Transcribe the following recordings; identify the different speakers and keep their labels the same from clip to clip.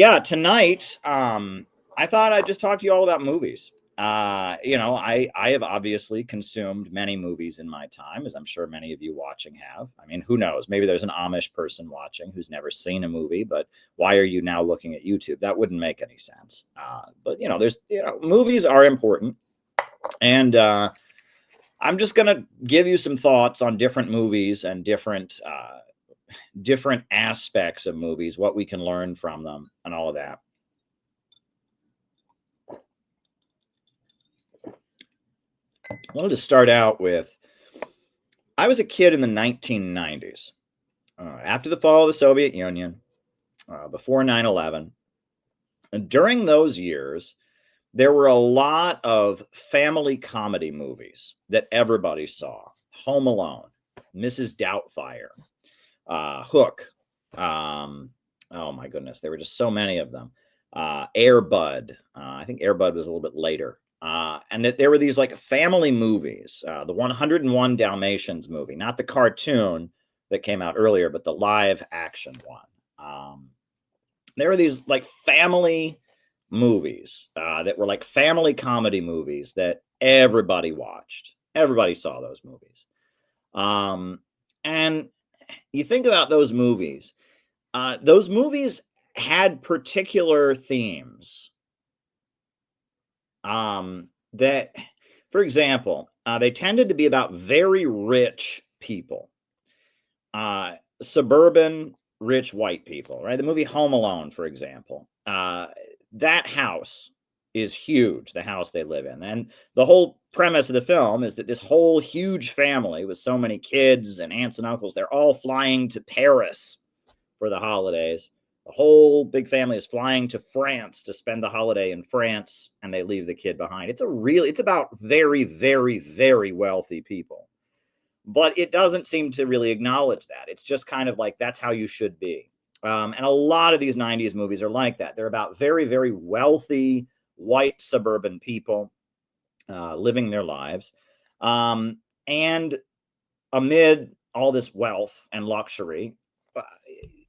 Speaker 1: Yeah, tonight, I thought I'd just talk to you all about movies. I have obviously consumed many movies in my time, as I'm sure many of you watching have. I mean, who knows? Maybe there's an Amish person watching who's never seen a movie, but why are you now looking at YouTube? That wouldn't make any sense. Movies are important, and I'm just gonna give you some thoughts on different movies and different aspects of movies, what we can learn from them, and all of that. I wanted to start out with I was a kid in the 1990s, after the fall of the Soviet Union, before 9/11. And during those years, there were a lot of family comedy movies that everybody saw. Home Alone, Mrs. Doubtfire, Hook. Oh my goodness, there were just so many of them. Air Bud. I think Air Bud was a little bit later. And that there were these like family movies. The 101 Dalmatians movie, not the cartoon that came out earlier, but the live action one. There were these like family movies that were like family comedy movies that everybody watched. Everybody saw those movies. And you think about those movies had particular themes that, for example, they tended to be about very rich people, suburban rich white people, right? The movie Home Alone, for example, that house is huge, the house they live in. And the whole premise of the film is that this whole huge family with so many kids and aunts and uncles, they're all flying to Paris for the holidays. The whole big family is flying to France to spend the holiday in France, and they leave the kid behind. It's about very, very, very wealthy people. But it doesn't seem to really acknowledge that. It's just kind of like that's how you should be. And a lot of these 90s movies are like that. They're about very, very wealthy white suburban people living their lives. And amid all this wealth and luxury,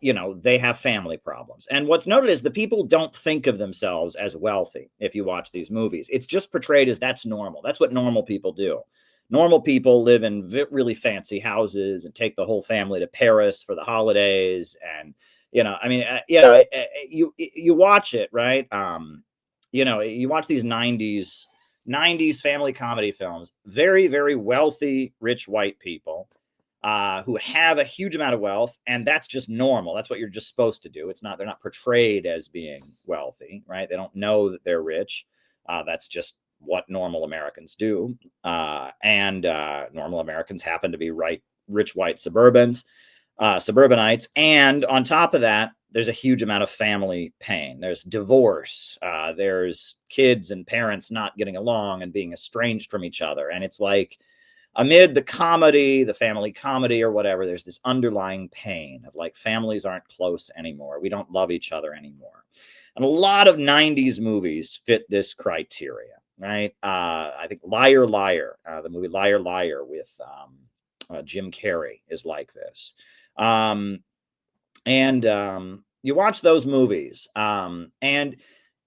Speaker 1: they have family problems. And what's noted is the people don't think of themselves as wealthy if you watch these movies. It's just portrayed as that's normal. That's what normal people do. Normal people live in really fancy houses and take the whole family to Paris for the holidays. And, you watch it, right? You watch these 90s family comedy films, very, very wealthy, rich white people who have a huge amount of wealth, and that's just normal. That's what you're just supposed to do. They're not portrayed as being wealthy, right? They don't know that they're rich. That's just what normal Americans do. And normal Americans happen to be rich white suburbanites. And on top of that, there's a huge amount of family pain. There's divorce. There's kids and parents not getting along and being estranged from each other. And it's like, amid the comedy, the family comedy or whatever, there's this underlying pain of like families aren't close anymore. We don't love each other anymore. And a lot of 90s movies fit this criteria, right? I think Liar Liar, the movie Liar Liar with Jim Carrey is like this. You watch those movies, and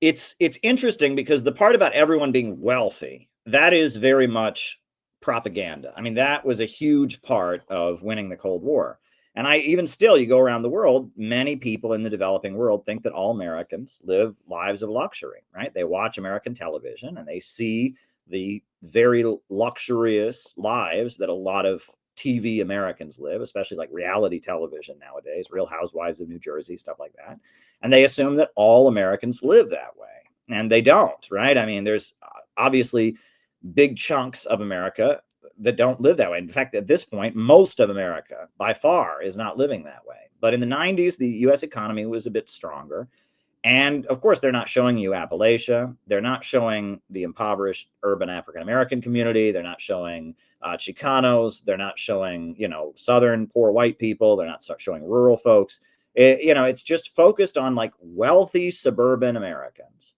Speaker 1: it's interesting because the part about everyone being wealthy, that is very much propaganda. I mean, that was a huge part of winning the Cold War. And even still, you go around the world, many people in the developing world think that all Americans live lives of luxury, right? They watch American television and they see the very luxurious lives that a lot of TV Americans live, especially like reality television nowadays, Real Housewives of New Jersey, stuff like that. And they assume that all Americans live that way. And they don't, right? I mean, there's obviously big chunks of America that don't live that way. In fact, at this point, most of America by far is not living that way. But in the 90s, the US economy was a bit stronger. And of course, they're not showing you Appalachia. They're not showing the impoverished urban African-American community. They're not showing Chicanos. They're not showing, Southern poor white people. They're not showing rural folks. It's just focused on like wealthy suburban Americans.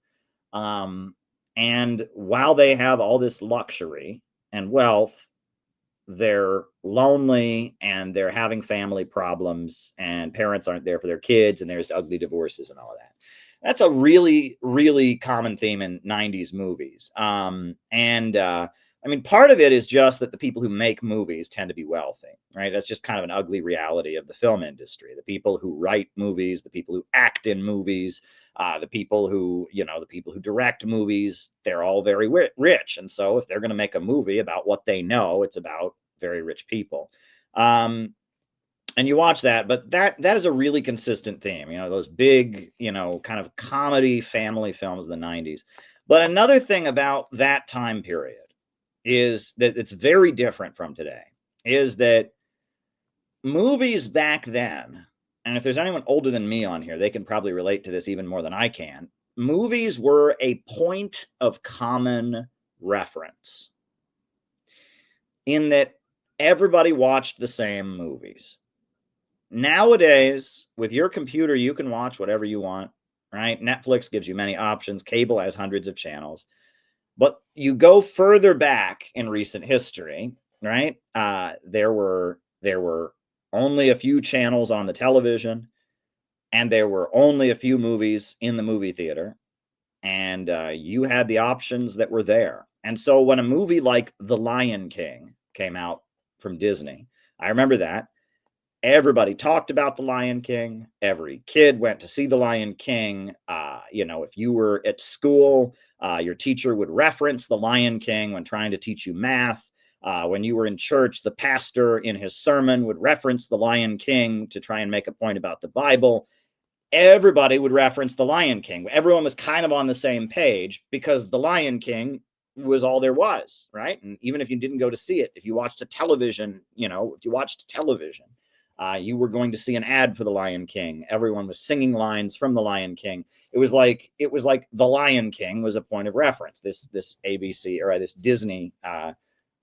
Speaker 1: And while they have all this luxury and wealth, they're lonely and they're having family problems and parents aren't there for their kids and there's ugly divorces and all of that. That's a really, really common theme in 90s movies. I mean, part of it is just that the people who make movies tend to be wealthy, right? That's just kind of an ugly reality of the film industry. The people who write movies, the people who act in movies, the people who, the people who direct movies, they're all very rich. And so if they're going to make a movie about what they know, it's about very rich people. And you watch that, but that is a really consistent theme, those big, kind of comedy family films of the 90s. But another thing about that time period is that it's very different from today, is that movies back then, and if there's anyone older than me on here, they can probably relate to this even more than I can. Movies were a point of common reference in that everybody watched the same movies. Nowadays, with your computer, you can watch whatever you want, right? Netflix gives you many options. Cable has hundreds of channels. But you go further back in recent history, right? There were only a few channels on the television, and there were only a few movies in the movie theater, and you had the options that were there. And so when a movie like The Lion King came out from Disney, I remember that. Everybody talked about The Lion King. Every kid went to see The Lion King. If you were at school, your teacher would reference The Lion King when trying to teach you math. When you were in church, the pastor in his sermon would reference The Lion King to try and make a point about the Bible. Everybody would reference The Lion King. Everyone was kind of on the same page because The Lion King was all there was, right? And even if you didn't go to see it, if you watched television, you were going to see an ad for The Lion King. Everyone was singing lines from The Lion King. It was like The Lion King was a point of reference. This ABC or this Disney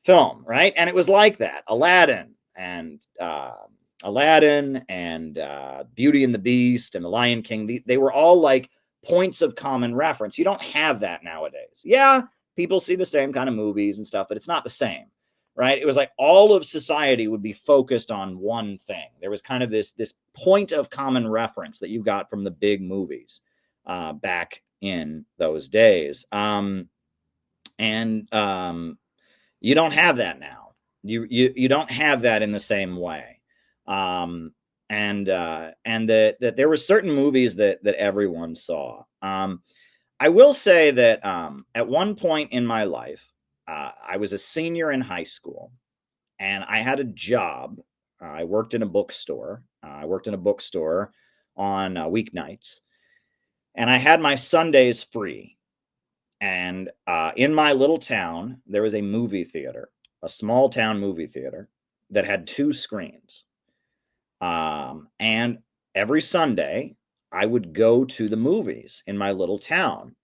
Speaker 1: film, right? And it was like that. Aladdin and Beauty and the Beast and The Lion King. They were all like points of common reference. You don't have that nowadays. Yeah, people see the same kind of movies and stuff, but it's not the same. Right? It was like all of society would be focused on one thing. There was kind of this point of common reference that you got from the big movies back in those days. You don't have that now. You don't have that in the same way. And that there were certain movies that everyone saw. I will say that at one point in my life, I was a senior in high school, and I had a job. I worked in a bookstore. I worked in a bookstore on weeknights, and I had my Sundays free. And in my little town, there was a movie theater, a small town movie theater that had 2 screens. And every Sunday, I would go to the movies in my little town.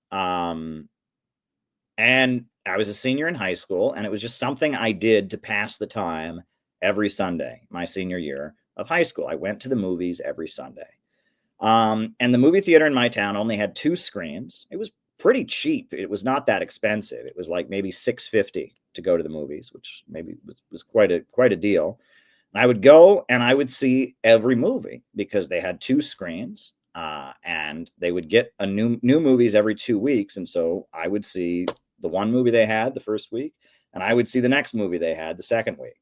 Speaker 1: And I was a senior in high school, and it was just something I did to pass the time every Sunday, my senior year of high school. I went to the movies every Sunday. And the movie theater in my town only had 2 screens. It was pretty cheap. It was not that expensive. It was like maybe $6.50 to go to the movies, which maybe was quite a deal. And I would go and I would see every movie because they had 2 screens, and they would get a new movies every 2 weeks. And so I would see the one movie they had the first week, and I would see the next movie they had the second week.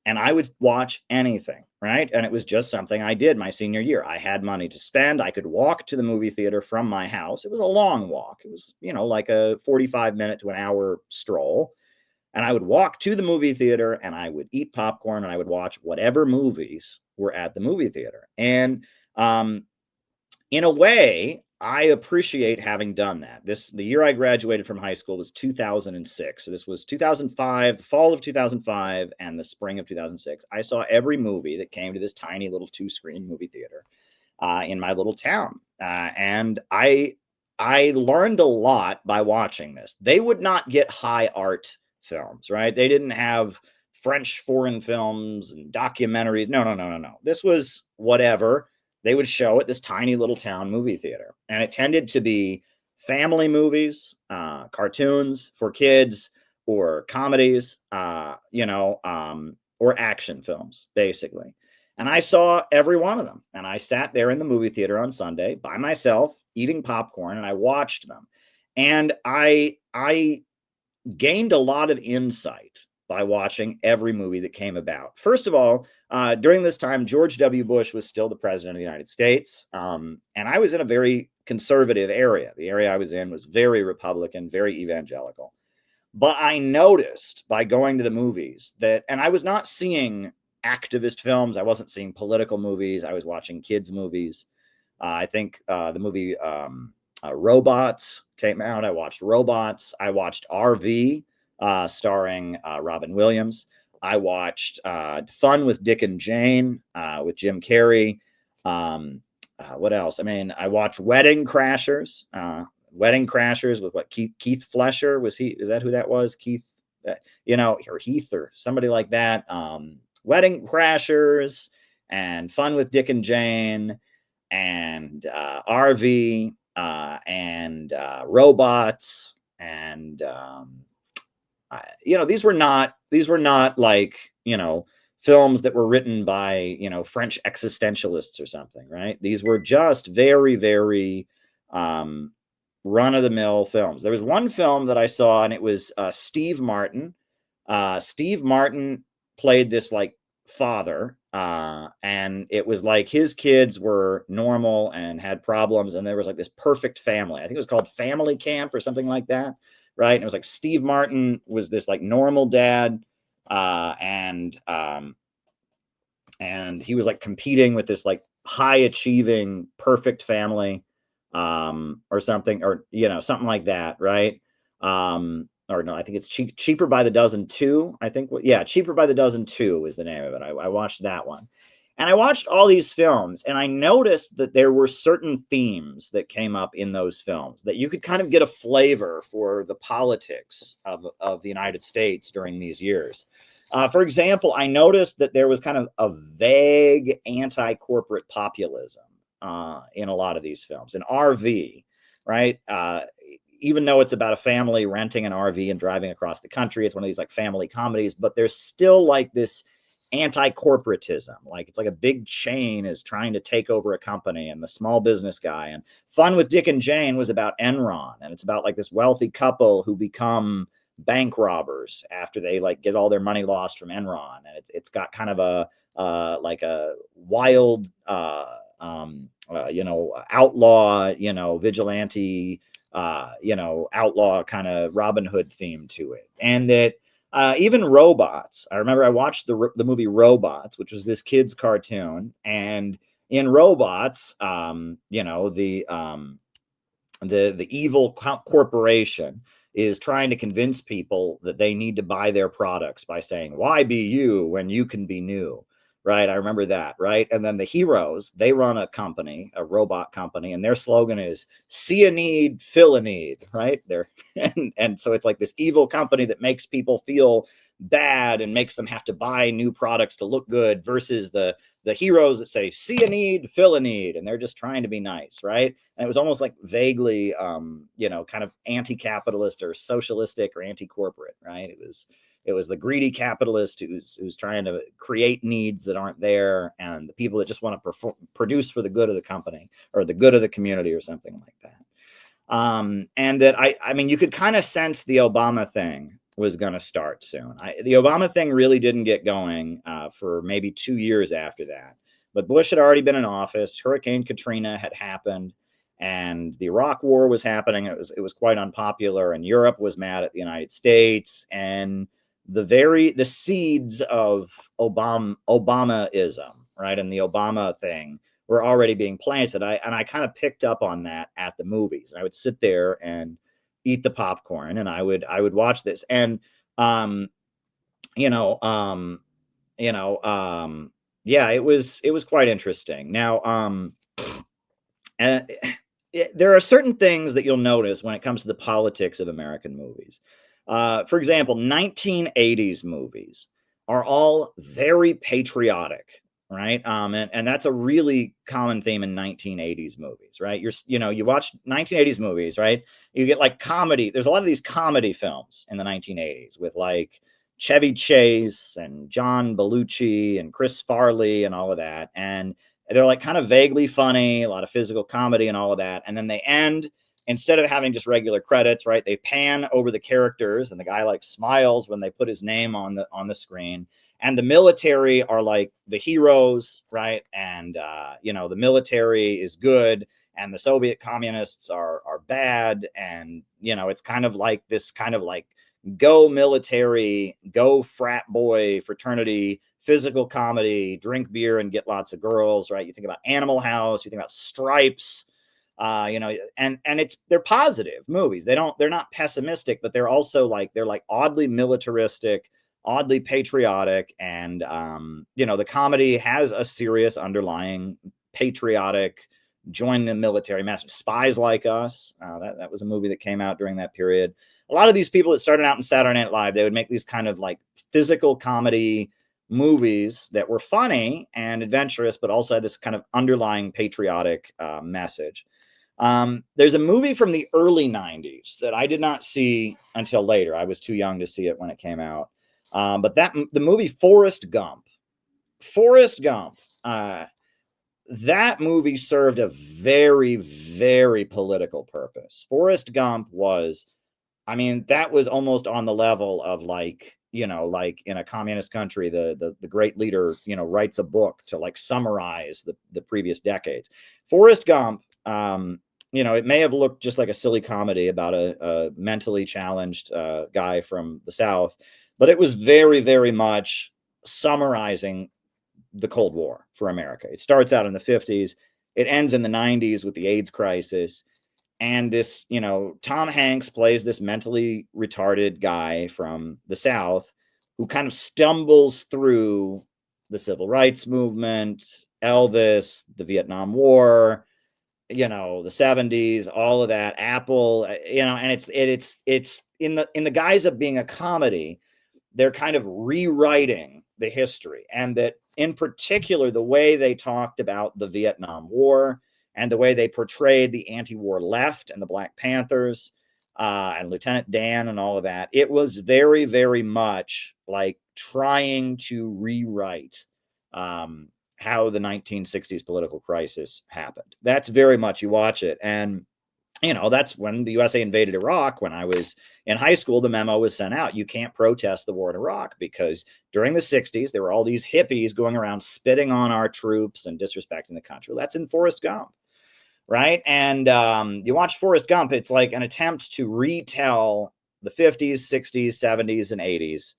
Speaker 1: And I would watch anything, right? And it was just something I did my senior year. I had money to spend. I could walk to the movie theater from my house. It was a long walk. It was, like a 45-minute to an hour stroll. And I would walk to the movie theater, and I would eat popcorn, and I would watch whatever movies were at the movie theater. And in a way, I appreciate having done that. The year I graduated from high school was 2006. So this was 2005, the fall of 2005, and the spring of 2006. I saw every movie that came to this tiny little 2-screen movie theater in my little town. And I learned a lot by watching this. They would not get high art films, right? They didn't have French foreign films and documentaries. No. This was whatever they would show at this tiny little town movie theater. And it tended to be family movies, cartoons for kids, or comedies, or action films, basically. And I saw every one of them. And I sat there in the movie theater on Sunday by myself, eating popcorn, and I watched them. And I gained a lot of insight by watching every movie that came about. First of all, during this time, George W. Bush was still the president of the United States. And I was in a very conservative area. The area I was in was very Republican, very evangelical. But I noticed by going to the movies that, and I was not seeing activist films. I wasn't seeing political movies. I was watching kids' movies. I think the movie Robots came out. I watched Robots. I watched RV, starring Robin Williams. I watched Fun with Dick and Jane with Jim Carrey. What else? I mean, I watched Wedding Crashers. Wedding Crashers with what, Keith Flesher, was he? Is that who that was? Keith, or Heath or somebody like that. Wedding Crashers and Fun with Dick and Jane and RV and Robots, and these were not like films that were written by French existentialists or something, right? These were just very, very run-of-the-mill films. There was one film that I saw, and it was Steve Martin. Steve Martin played this like father, and it was like his kids were normal and had problems, and there was like this perfect family. I think it was called Family Camp or something like that, right? And it was like Steve Martin was this like normal dad, and he was like competing with this like high achieving perfect family, or something, or something like that, right? Or no, I think it's Cheaper by the Dozen 2. I think, yeah, Cheaper by the Dozen 2 is the name of it. I watched that one. And I watched all these films, and I noticed that there were certain themes that came up in those films that you could kind of get a flavor for the politics of the United States during these years. For example, I noticed that there was kind of a vague anti-corporate populism in a lot of these films. In RV, right? Even though it's about a family renting an RV and driving across the country, it's one of these like family comedies, but there's still like this anti-corporatism. Like it's like a big chain is trying to take over a company and the small business guy. And Fun with Dick and Jane was about Enron, and it's about like this wealthy couple who become bank robbers after they like get all their money lost from Enron. And it's got kind of a like a wild outlaw, vigilante, outlaw kind of Robin Hood theme to it. And that even Robots, I remember I watched the movie Robots, which was this kid's cartoon. And in Robots, the evil corporation is trying to convince people that they need to buy their products by saying, why be you when you can be new? Right. I remember that. Right. And then the heroes, they run a company, a robot company, and their slogan is see a need, fill a need. Right. And so it's like this evil company that makes people feel bad and makes them have to buy new products to look good, versus the heroes that say see a need, fill a need, and they're just trying to be nice. Right. And it was almost like vaguely kind of anti-capitalist or socialistic or anti-corporate. Right. It was the greedy capitalist who's trying to create needs that aren't there, and the people that just want to produce for the good of the company or the good of the community or something like that. And that I mean, you could kind of sense the Obama thing was going to start soon. The Obama thing really didn't get going for maybe 2 years after that. But Bush had already been in office. Hurricane Katrina had happened, and the Iraq War was happening. It was quite unpopular, and Europe was mad at the United States, and the seeds of Obamaism, right, and the Obama thing were already being planted. I kind of picked up on that at the movies. I would sit there and eat the popcorn, and I would watch this, and yeah, it was quite interesting. Now, there are certain things that you'll notice when it comes to the politics of American movies. For example, 1980s movies are all very patriotic, right? And that's a really common theme in 1980s movies, right? You watch 1980s movies, right? You get like comedy. There's a lot of these comedy films in the 1980s with like Chevy Chase and John Belushi and Chris Farley and all of that. And They're like kind of vaguely funny, a lot of physical comedy and all of that. And then they end, instead of having just regular credits, right? They pan over the characters, and the guy like smiles when they put his name on the screen. And the military are like the heroes, right? And the military is good, and the Soviet communists are bad. And it's kind of like this kind of like go military, go frat boy fraternity, physical comedy, drink beer and get lots of girls, right? You think about Animal House, you think about Stripes, and they're positive movies. They're not pessimistic, but they're also like oddly militaristic, oddly patriotic, and the comedy has a serious underlying patriotic join the military message. Spies Like Us, that was a movie that came out during that period. A lot of these people that started out in Saturday Night Live, they would make these kind of like physical comedy movies that were funny and adventurous, but also had this kind of underlying patriotic message. There's a movie from the early 90s that I did not see until later. I was too young to see it when it came out. But the movie Forrest Gump, that movie served a very, very political purpose. Forrest Gump was, that was almost on the level of like in a communist country, the great leader, writes a book to like summarize the previous decades. Forrest Gump, it may have looked just like a silly comedy about a mentally challenged guy from the South, but it was very, very much summarizing the Cold War for America. It starts out in the 50s. It ends in the 90s with the AIDS crisis. And this, Tom Hanks plays this mentally retarded guy from the South who kind of stumbles through the civil rights movement, Elvis, the Vietnam War, the 70s, all of that, Apple, and it's in the guise of being a comedy, they're kind of rewriting the history. And that in particular, the way they talked about the Vietnam War and the way they portrayed the anti-war left and the Black Panthers and Lieutenant Dan and all of that, it was very, very much like trying to rewrite how the 1960s political crisis happened. That's very much, you watch it, and that's when the USA invaded Iraq. When I was in high school, the memo was sent out. You can't protest the war in Iraq because during the 60s, there were all these hippies going around spitting on our troops and disrespecting the country. Well, that's in Forrest Gump, right? And you watch Forrest Gump, it's like an attempt to retell the 50s, 60s, 70s, and 80s,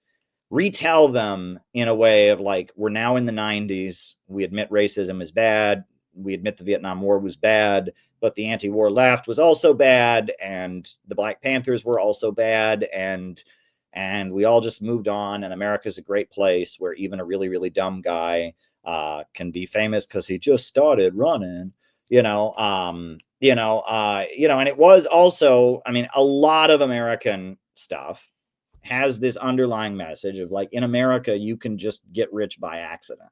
Speaker 1: retell them in a way of like, we're now in the 90s. We admit racism is bad. We admit the Vietnam War was bad, but the anti-war left was also bad, and the Black Panthers were also bad, and we all just moved on, and America's a great place where even a really, really dumb guy can be famous because he just started running, and it was also, a lot of American stuff has this underlying message of like, in America, you can just get rich by accident.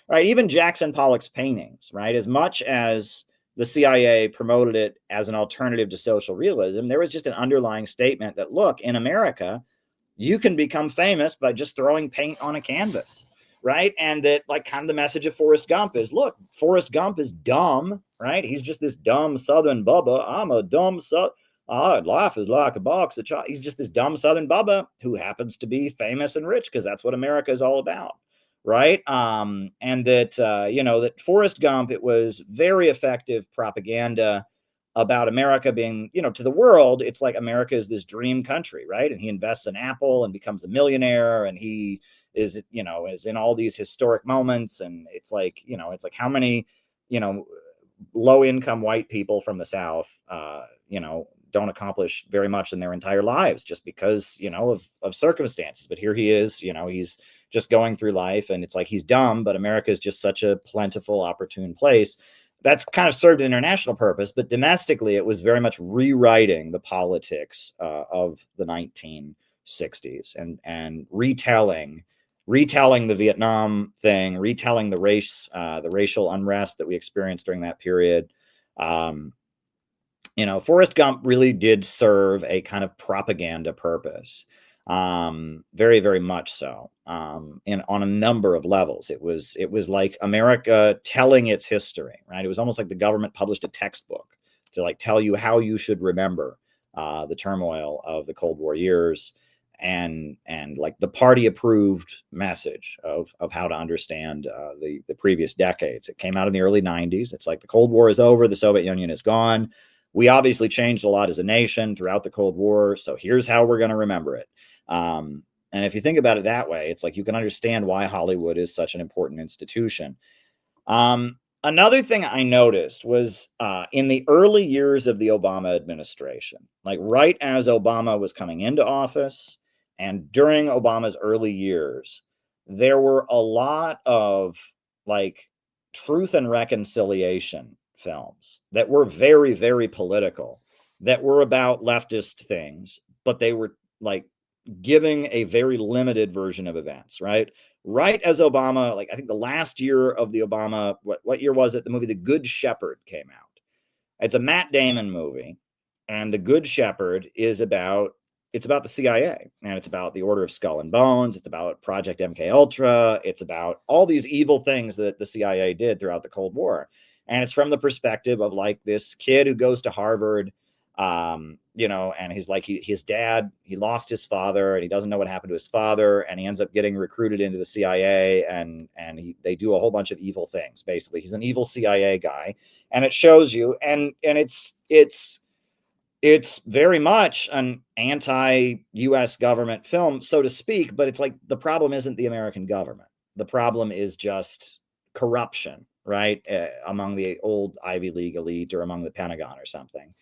Speaker 1: Right, even Jackson Pollock's paintings, right? As much as the CIA promoted it as an alternative to social realism, there was just an underlying statement that, look, in America, you can become famous by just throwing paint on a canvas, right? And that, like, kind of the message of Forrest Gump is, look, Forrest Gump is dumb, right? He's just this dumb Southern bubba. I'm a dumb life is like a box of chocolates. He's just this dumb Southern bubba who happens to be famous and rich because that's what America is all about. Right. And that, that Forrest Gump, it was very effective propaganda about America being, to the world, it's like America is this dream country. Right. And he invests in Apple and becomes a millionaire, and he is, is in all these historic moments. And it's like how many, low income white people from the South, don't accomplish very much in their entire lives just because, of circumstances. But here he is, he's just going through life, and it's like he's dumb, but America is just such a plentiful, opportune place. That's kind of served an international purpose, but domestically, it was very much rewriting the politics of the 1960s and retelling the Vietnam thing, retelling the racial unrest that we experienced during that period. Forrest Gump really did serve a kind of propaganda purpose. Very, very much so. And on a number of levels, it was like America telling its history, right? It was almost like the government published a textbook to like tell you how you should remember the turmoil of the Cold War years, and like the party approved message of how to understand the previous decades. It came out in the early 90s. It's like the Cold War is over, the Soviet Union is gone. We obviously changed a lot as a nation throughout the Cold War, so here's how we're going to remember it. And if you think about it that way, it's like you can understand why Hollywood is such an important institution. Another thing I noticed was in the early years of the Obama administration, like right as Obama was coming into office and during Obama's early years, there were a lot of like truth and reconciliation films that were very, very political, that were about leftist things, but they were like giving a very limited version of events, right? Right as Obama, like I think the last year of the Obama, what year was it? The movie The Good Shepherd came out. It's a Matt Damon movie, and The Good Shepherd is about it's about the CIA, and it's about the Order of Skull and Bones. It's about Project MK Ultra. It's about all these evil things that the CIA did throughout the Cold War, and it's from the perspective of like this kid who goes to Harvard, and he's like his dad, he lost his father, and he doesn't know what happened to his father, and he ends up getting recruited into the CIA, and they do a whole bunch of evil things. Basically, he's an evil CIA guy, and it shows you, and it's very much an anti-US government film, so to speak, but it's like the problem isn't the American government. The problem is just corruption, right? Among the old Ivy League elite or among the Pentagon or something.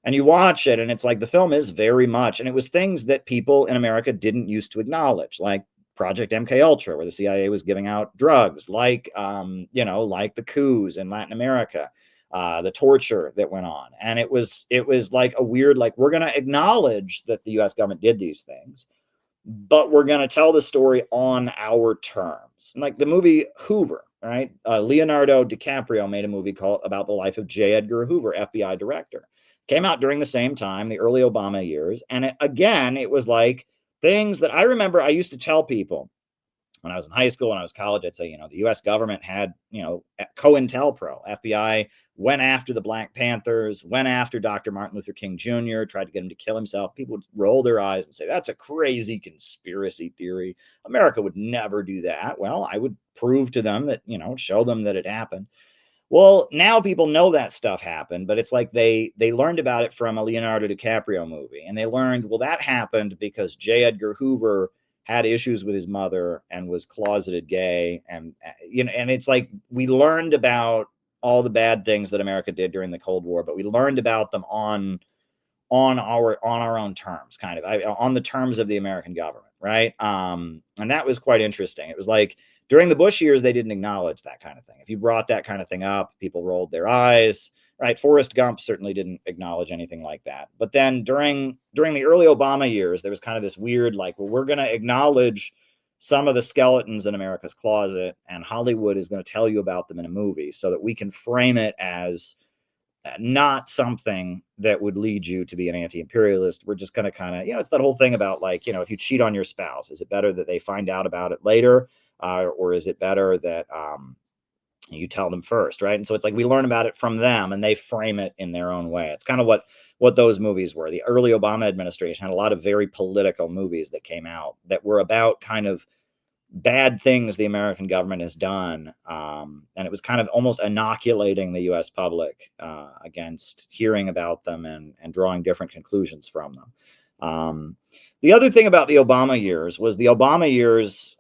Speaker 1: And you watch it, and it's like the film is very much, and it was things that people in America didn't used to acknowledge, like Project MK Ultra, where the CIA was giving out drugs, like like the coups in Latin America, the torture that went on, and it was like a weird, like, we're going to acknowledge that the U.S. government did these things, but we're going to tell the story on our terms. And like the movie Hoover, right? Leonardo DiCaprio made a movie called about the life of J. Edgar Hoover, FBI director. Came out during the same time, the early Obama years. And again, it was like things that I remember I used to tell people when I was in high school, when I was college. I'd say, the US government had, COINTELPRO. FBI went after the Black Panthers, went after Dr. Martin Luther King Jr., tried to get him to kill himself. People would roll their eyes and say, that's a crazy conspiracy theory. America would never do that. Well, I would prove to them that, show them that it happened. Well, now people know that stuff happened, but it's like they learned about it from a Leonardo DiCaprio movie, and they learned, well, that happened because J. Edgar Hoover had issues with his mother and was closeted gay, and and it's like we learned about all the bad things that America did during the Cold War, but we learned about them on our own terms, kind of on the terms of the American government, right? And that was quite interesting. It was like during the Bush years, they didn't acknowledge that kind of thing. If you brought that kind of thing up, people rolled their eyes, right? Forrest Gump certainly didn't acknowledge anything like that. But then during the early Obama years, there was kind of this weird, like, well, we're going to acknowledge some of the skeletons in America's closet, and Hollywood is going to tell you about them in a movie so that we can frame it as not something that would lead you to be an anti-imperialist. We're just going to kind of, it's that whole thing about like, if you cheat on your spouse, is it better that they find out about it later? Or is it better that you tell them first, right? And so it's like we learn about it from them, and they frame it in their own way. It's kind of what those movies were. The early Obama administration had a lot of very political movies that came out that were about kind of bad things the American government has done. And it was kind of almost inoculating the US public against hearing about them and drawing different conclusions from them. The other thing about the Obama years was the Obama years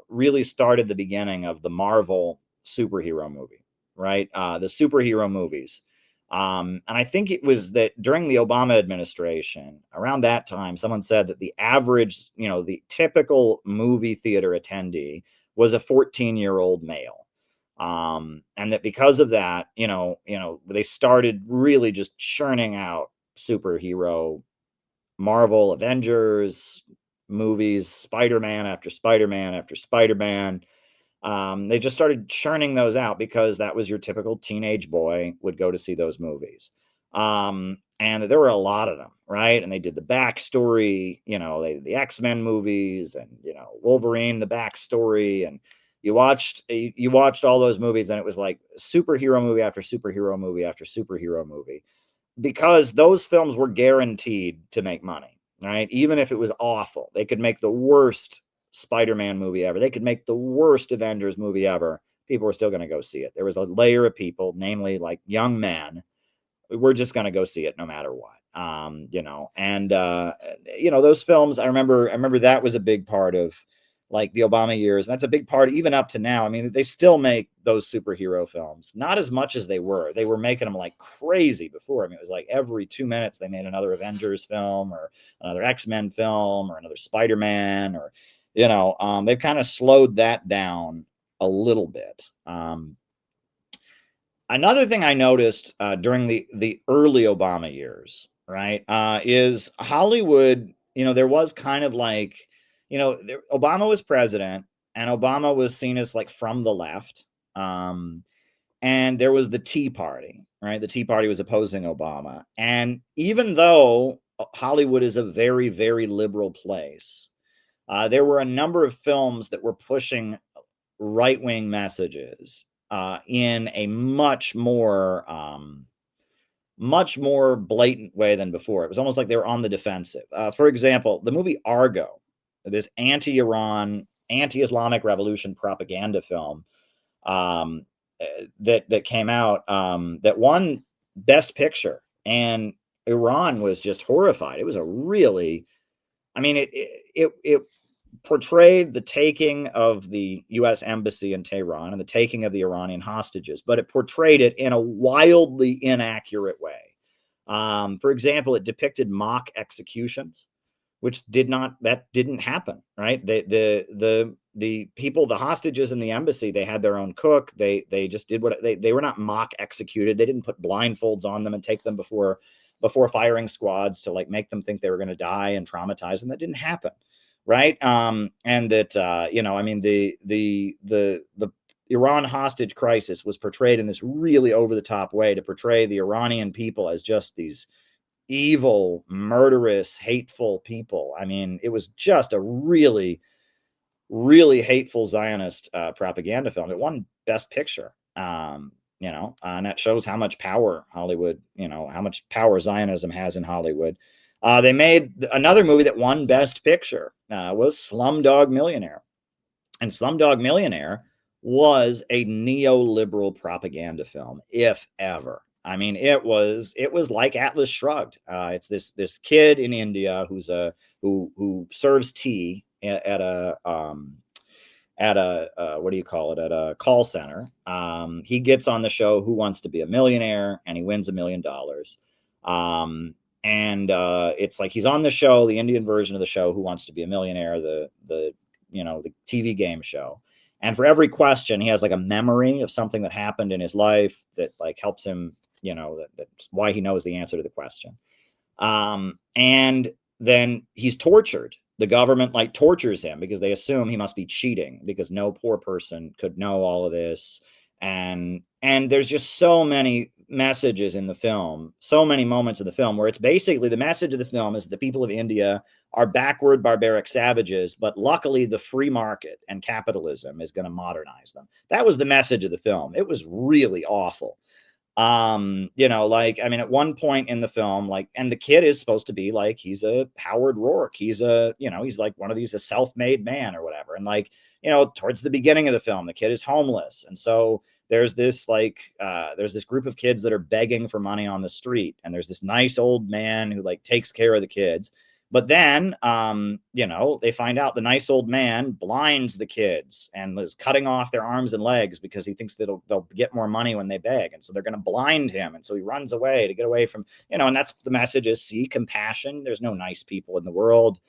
Speaker 1: really started the beginning of the Marvel superhero movie, right? The superhero movies. And I think it was that during the Obama administration, around that time, someone said that the average, the typical movie theater attendee was a 14-year-old male. And that because of that, they started really just churning out superhero Marvel Avengers movies, Spider-Man after Spider-Man after Spider-Man. They just started churning those out because that was your typical teenage boy would go to see those movies. And there were a lot of them, right? And they did the backstory, they did the X-Men movies, and Wolverine, the backstory, and you watched all those movies, and it was like superhero movie after superhero movie after superhero movie, because those films were guaranteed to make money, right? Even if it was awful, they could make the worst Spider-Man movie ever. They could make the worst Avengers movie ever. People were still going to go see it. There was a layer of people, namely like young men, we're just going to go see it no matter what. And those films, I remember that was a big part of like the Obama years. And that's a big part even up to now. I mean, they still make those superhero films, not as much as they were making them like crazy before. I mean, it was like every 2 minutes they made another Avengers film or another X-Men film or another Spider-Man, or they've kind of slowed that down a little bit. Another thing I noticed during the early Obama years, right, is Hollywood. There was kind of like, Obama was president, and Obama was seen as like from the left, and there was the Tea Party, right? The Tea Party was opposing Obama, and even though Hollywood is a very, very liberal place, there were a number of films that were pushing right-wing messages in a much more blatant way than before. It was almost like they were on the defensive. For example, the movie Argo, this anti-Iran, anti-Islamic revolution propaganda film, that came out, that won Best Picture, and Iran was just horrified. It was a really, I mean, it portrayed the taking of the U.S. embassy in Tehran and the taking of the Iranian hostages, but it portrayed it in a wildly inaccurate way. For example, it depicted mock executions, which didn't happen, right? The people, the hostages in the embassy, they had their own cook. They just did what they were not mock executed. They didn't put blindfolds on them and take them before firing squads to like make them think they were going to die and traumatize them. That didn't happen, right? And that I mean, the Iran hostage crisis was portrayed in this really over the top way to portray the Iranian people as just these evil, murderous, hateful people. I mean, it was just a really, really hateful Zionist propaganda film. It won Best Picture. And that shows how much power Hollywood, how much power Zionism has in Hollywood. They made another movie that won Best Picture, was Slumdog Millionaire. And Slumdog Millionaire was a neoliberal propaganda film, if ever. I mean, it was like Atlas Shrugged. It's this kid in India who serves tea at a what do you call it, at a call center. He gets on the show Who Wants to Be a Millionaire, and he wins $1 million. And it's like he's on the show, the Indian version of the show Who Wants to Be a Millionaire, the TV game show. And for every question, he has like a memory of something that happened in his life that like helps him, that's why he knows the answer to the question. And then he's tortured. The government like tortures him because they assume he must be cheating, because no poor person could know all of this. And there's just so many messages in the film, so many moments of the film where it's basically the message of the film is the people of India are backward, barbaric savages, but luckily the free market and capitalism is going to modernize them. That was the message of the film. It was really awful. Like, I mean, at one point in the film, like, and the kid is supposed to be like, he's a Howard Rourke. He's he's like one of these, a self-made man or whatever. And like, towards the beginning of the film, the kid is homeless. And so there's this group of kids that are begging for money on the street. And there's this nice old man who like takes care of the kids. But then, they find out the nice old man blinds the kids and is cutting off their arms and legs because he thinks that they'll get more money when they beg. And so they're going to blind him. And so he runs away to get away from, and that's the message is, see, compassion. There's no nice people in the world.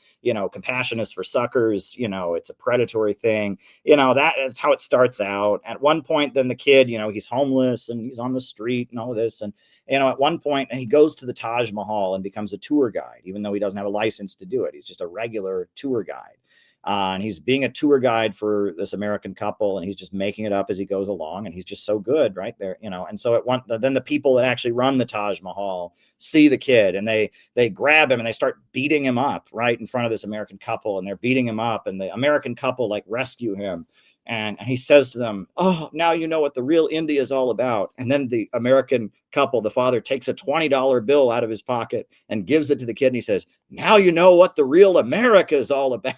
Speaker 1: Compassion is for suckers. It's a predatory thing. That's how it starts out. At one point, then the kid, he's homeless and he's on the street and all this. And at one point, and he goes to the Taj Mahal and becomes a tour guide, even though he doesn't have a license to do it. He's just a regular tour guide. And he's being a tour guide for this American couple, and he's just making it up as he goes along, and he's just so good, right there, And so then the people that actually run the Taj Mahal see the kid, and they grab him and they start beating him up right in front of this American couple, and they're beating him up, and the American couple like rescue him. And he says to them, "Oh, now you know what the real India is all about." And then the American couple, the father, takes a $20 bill out of his pocket and gives it to the kid. And he says, "Now you know what the real America is all about."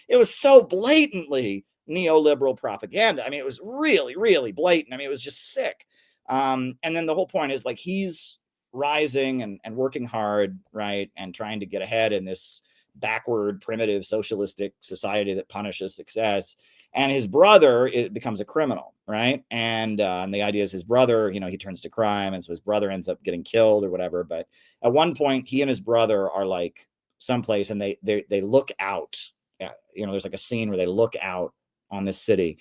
Speaker 1: It was so blatantly neoliberal propaganda. I mean, it was really, really blatant. I mean, it was just sick. And then the whole point is like he's rising and working hard, right? And trying to get ahead in this backward, primitive, socialistic society that punishes success. And his brother becomes a criminal, right? And the idea is his brother, he turns to crime, and so his brother ends up getting killed or whatever. But at one point, he and his brother are like someplace, and they look out. There's like a scene where they look out on this city,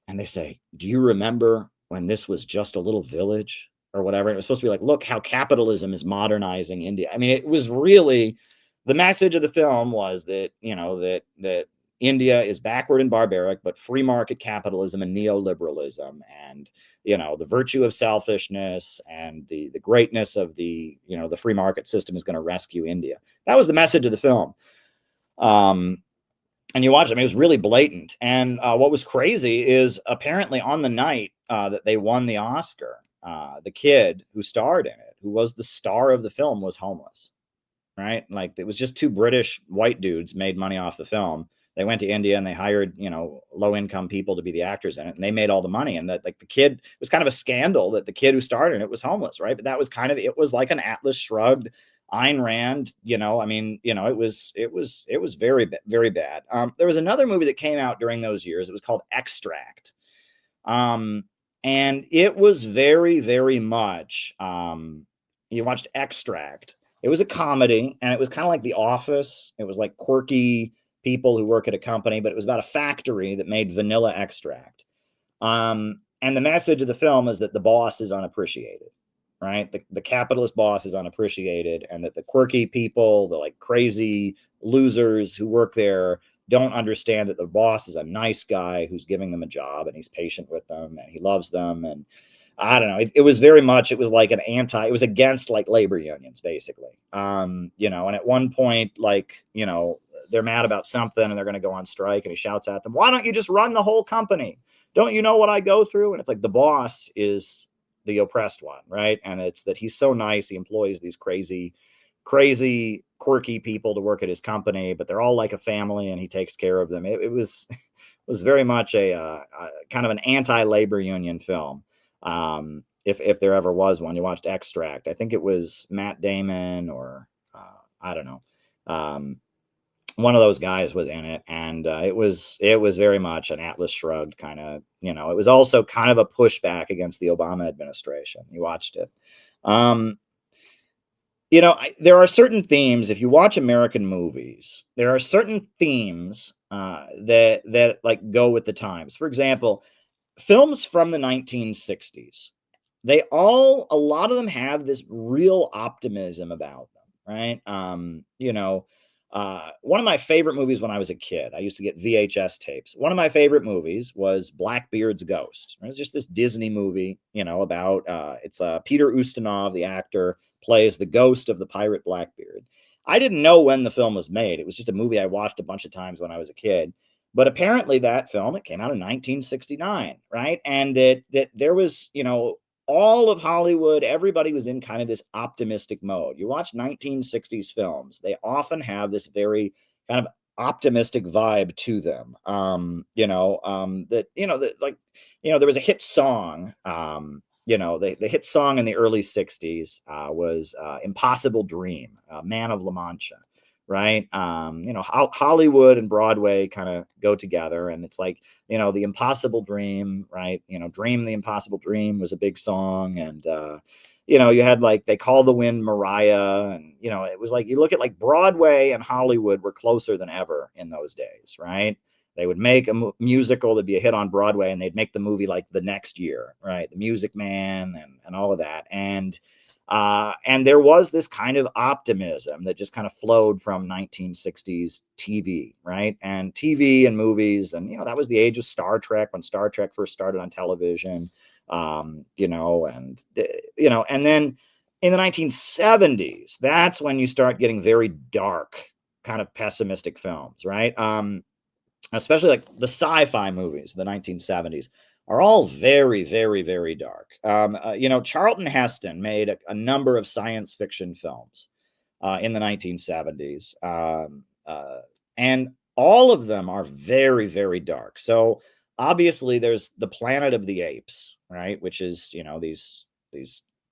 Speaker 1: and they say, "Do you remember when this was just a little village or whatever?" And it was supposed to be like, look how capitalism is modernizing India. I mean, it was really the message of the film was that that India is backward and barbaric, but free market capitalism and neoliberalism, and the virtue of selfishness and the greatness of the the free market system is going to rescue India. That was the message of the film. And you watch it, I mean, it was really blatant. And what was crazy is apparently on the night that they won the Oscar, the kid who starred in it, who was the star of the film, was homeless, right? Like it was just two British white dudes made money off the film. They went to India and they hired, low income people to be the actors in it, and they made all the money. And that, like, the kid, it was kind of a scandal that the kid who starred in it was homeless, right? But that was kind of, it was like an Atlas Shrugged, Ayn Rand, I mean, it was very, very bad. There was another movie that came out during those years. It was called Extract. And it was very, very much, you watched Extract. It was a comedy, and it was kind of like The Office. It was like quirky people who work at a company, but it was about a factory that made vanilla extract. And the message of the film is that the boss is unappreciated, right? The capitalist boss is unappreciated, and that the quirky people, the like crazy losers who work there, don't understand that the boss is a nice guy who's giving them a job, and he's patient with them, and he loves them. And I don't know. It was very much, it was like it was against like labor unions, basically. And at one point, like, they're mad about something and they're going to go on strike, and he shouts at them, "Why don't you just run the whole company? Don't you know what I go through?" And it's like the boss is the oppressed one, right? And it's that he's so nice, he employs these crazy, quirky people to work at his company, but they're all like a family, and he takes care of them. It was very much a kind of an anti-labor union film. If there ever was one. You watched Extract. I think it was Matt Damon, or I don't know. One of those guys was in it, and it was very much an Atlas Shrugged kind of, it was also kind of a pushback against the Obama administration. You watched it. There are certain themes, if you watch American movies, there are certain themes that like go with the times. For example, films from the 1960s, a lot of them have this real optimism about them, right? One of my favorite movies when I was a kid, I used to get VHS tapes. One of my favorite movies was Blackbeard's Ghost. Right? It's just this Disney movie, about it's Peter Ustinov, the actor, plays the ghost of the pirate Blackbeard. I didn't know when the film was made. It was just a movie I watched a bunch of times when I was a kid. But apparently that film, it came out in 1969, right? And that there was, all of Hollywood, everybody was in kind of this optimistic mode. You watch 1960s films, they often have this very kind of optimistic vibe to them. There was a hit song, the hit song in the early 60s was Impossible Dream, Man of La Mancha, right? Hollywood and Broadway kind of go together, and it's like, the Impossible Dream, right? Dream the Impossible Dream was a big song. And you had like They Call the Wind, Mariah, and it was like, you look at like Broadway and Hollywood were closer than ever in those days, right? They would make a musical that'd be a hit on Broadway, and they'd make the movie like the next year, right? The Music Man and all of that. And And there was this kind of optimism that just kind of flowed from 1960s TV, right? And TV and movies, and that was the age of Star Trek, when Star Trek first started on television. And then in the 1970s, that's when you start getting very dark, kind of pessimistic films, right? Especially like the sci-fi movies of the 1970s are all very, very, very dark. Charlton Heston made a number of science fiction films in the 1970s, and all of them are very, very dark. So obviously, there's the Planet of the Apes, right? Which is these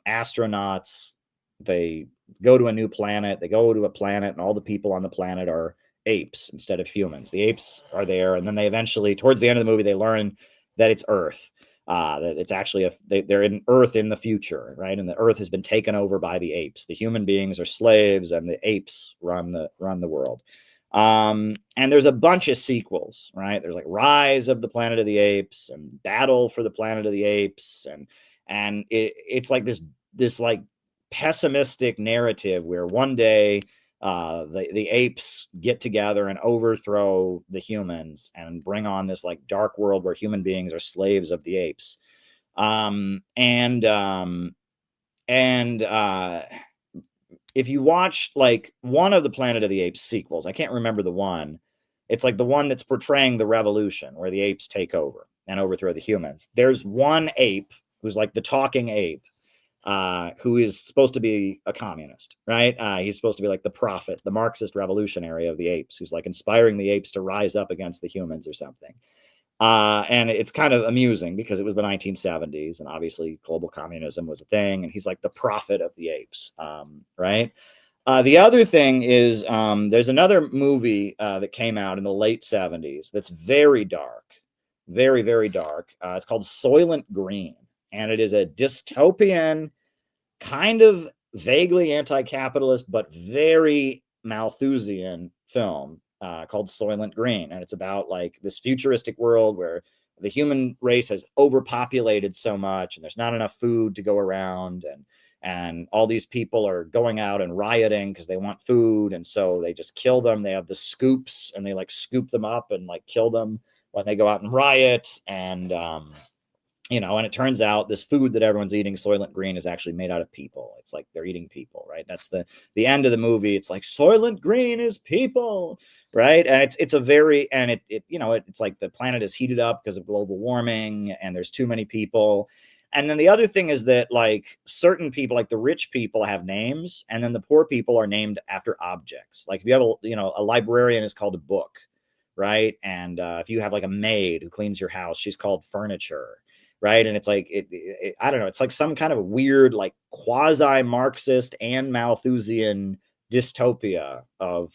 Speaker 1: astronauts. They go to a new planet. They go to a planet, and all the people on the planet are apes instead of humans. The apes are there, and then they eventually, towards the end of the movie, they learn that it's Earth. That it's actually they're in Earth in the future, right? And the Earth has been taken over by the apes. The human beings are slaves, and the apes run the world. And there's a bunch of sequels, right? There's like Rise of the Planet of the Apes and Battle for the Planet of the Apes, and it's like this like pessimistic narrative where one day the apes get together and overthrow the humans and bring on this like dark world where human beings are slaves of the apes. If you watch like one of the Planet of the Apes sequels, I can't remember the one. It's like the one that's portraying the revolution where the apes take over and overthrow the humans. There's one ape who's like the talking ape, who is supposed to be a communist, right? He's supposed to be like the prophet, the Marxist revolutionary of the apes, who's like inspiring the apes to rise up against the humans or something. And it's kind of amusing because it was the 1970s, and obviously global communism was a thing, and he's like the prophet of the apes, right? The other thing is there's another movie that came out in the late 70s that's very dark, very, very dark. It's called Soylent Green, and it is a dystopian, kind of vaguely anti-capitalist, but very Malthusian film called Soylent Green. And it's about like this futuristic world where the human race has overpopulated so much and there's not enough food to go around, and all these people are going out and rioting because they want food, and so they just kill them. They have the scoops and they like scoop them up and like kill them when they go out and riot. And it turns out this food that everyone's eating, Soylent Green, is actually made out of people. It's like they're eating people, right? That's the end of the movie. It's like Soylent Green is people, right? And it's a very, and it's like the planet is heated up because of global warming, and there's too many people. And then the other thing is that like certain people, like the rich people, have names, and then the poor people are named after objects. Like if you have a librarian is called a book, right? And if you have like a maid who cleans your house, she's called furniture. Right. And it's like, I don't know, it's like some kind of weird, like quasi Marxist and Malthusian dystopia of,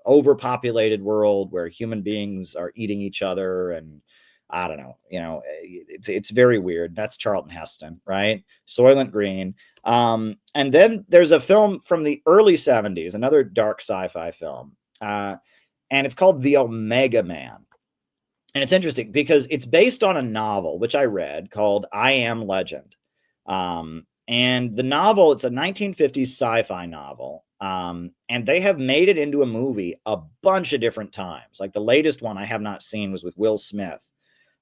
Speaker 1: overpopulated world where human beings are eating each other. And I don't know, it's very weird. That's Charlton Heston, right? Soylent Green. And then there's a film from the early 70s, another dark sci-fi film. And it's called The Omega Man. And it's interesting because it's based on a novel, which I read, called I Am Legend. And the novel, it's a 1950s sci-fi novel. And they have made it into a movie a bunch of different times. Like the latest one I have not seen was with Will Smith.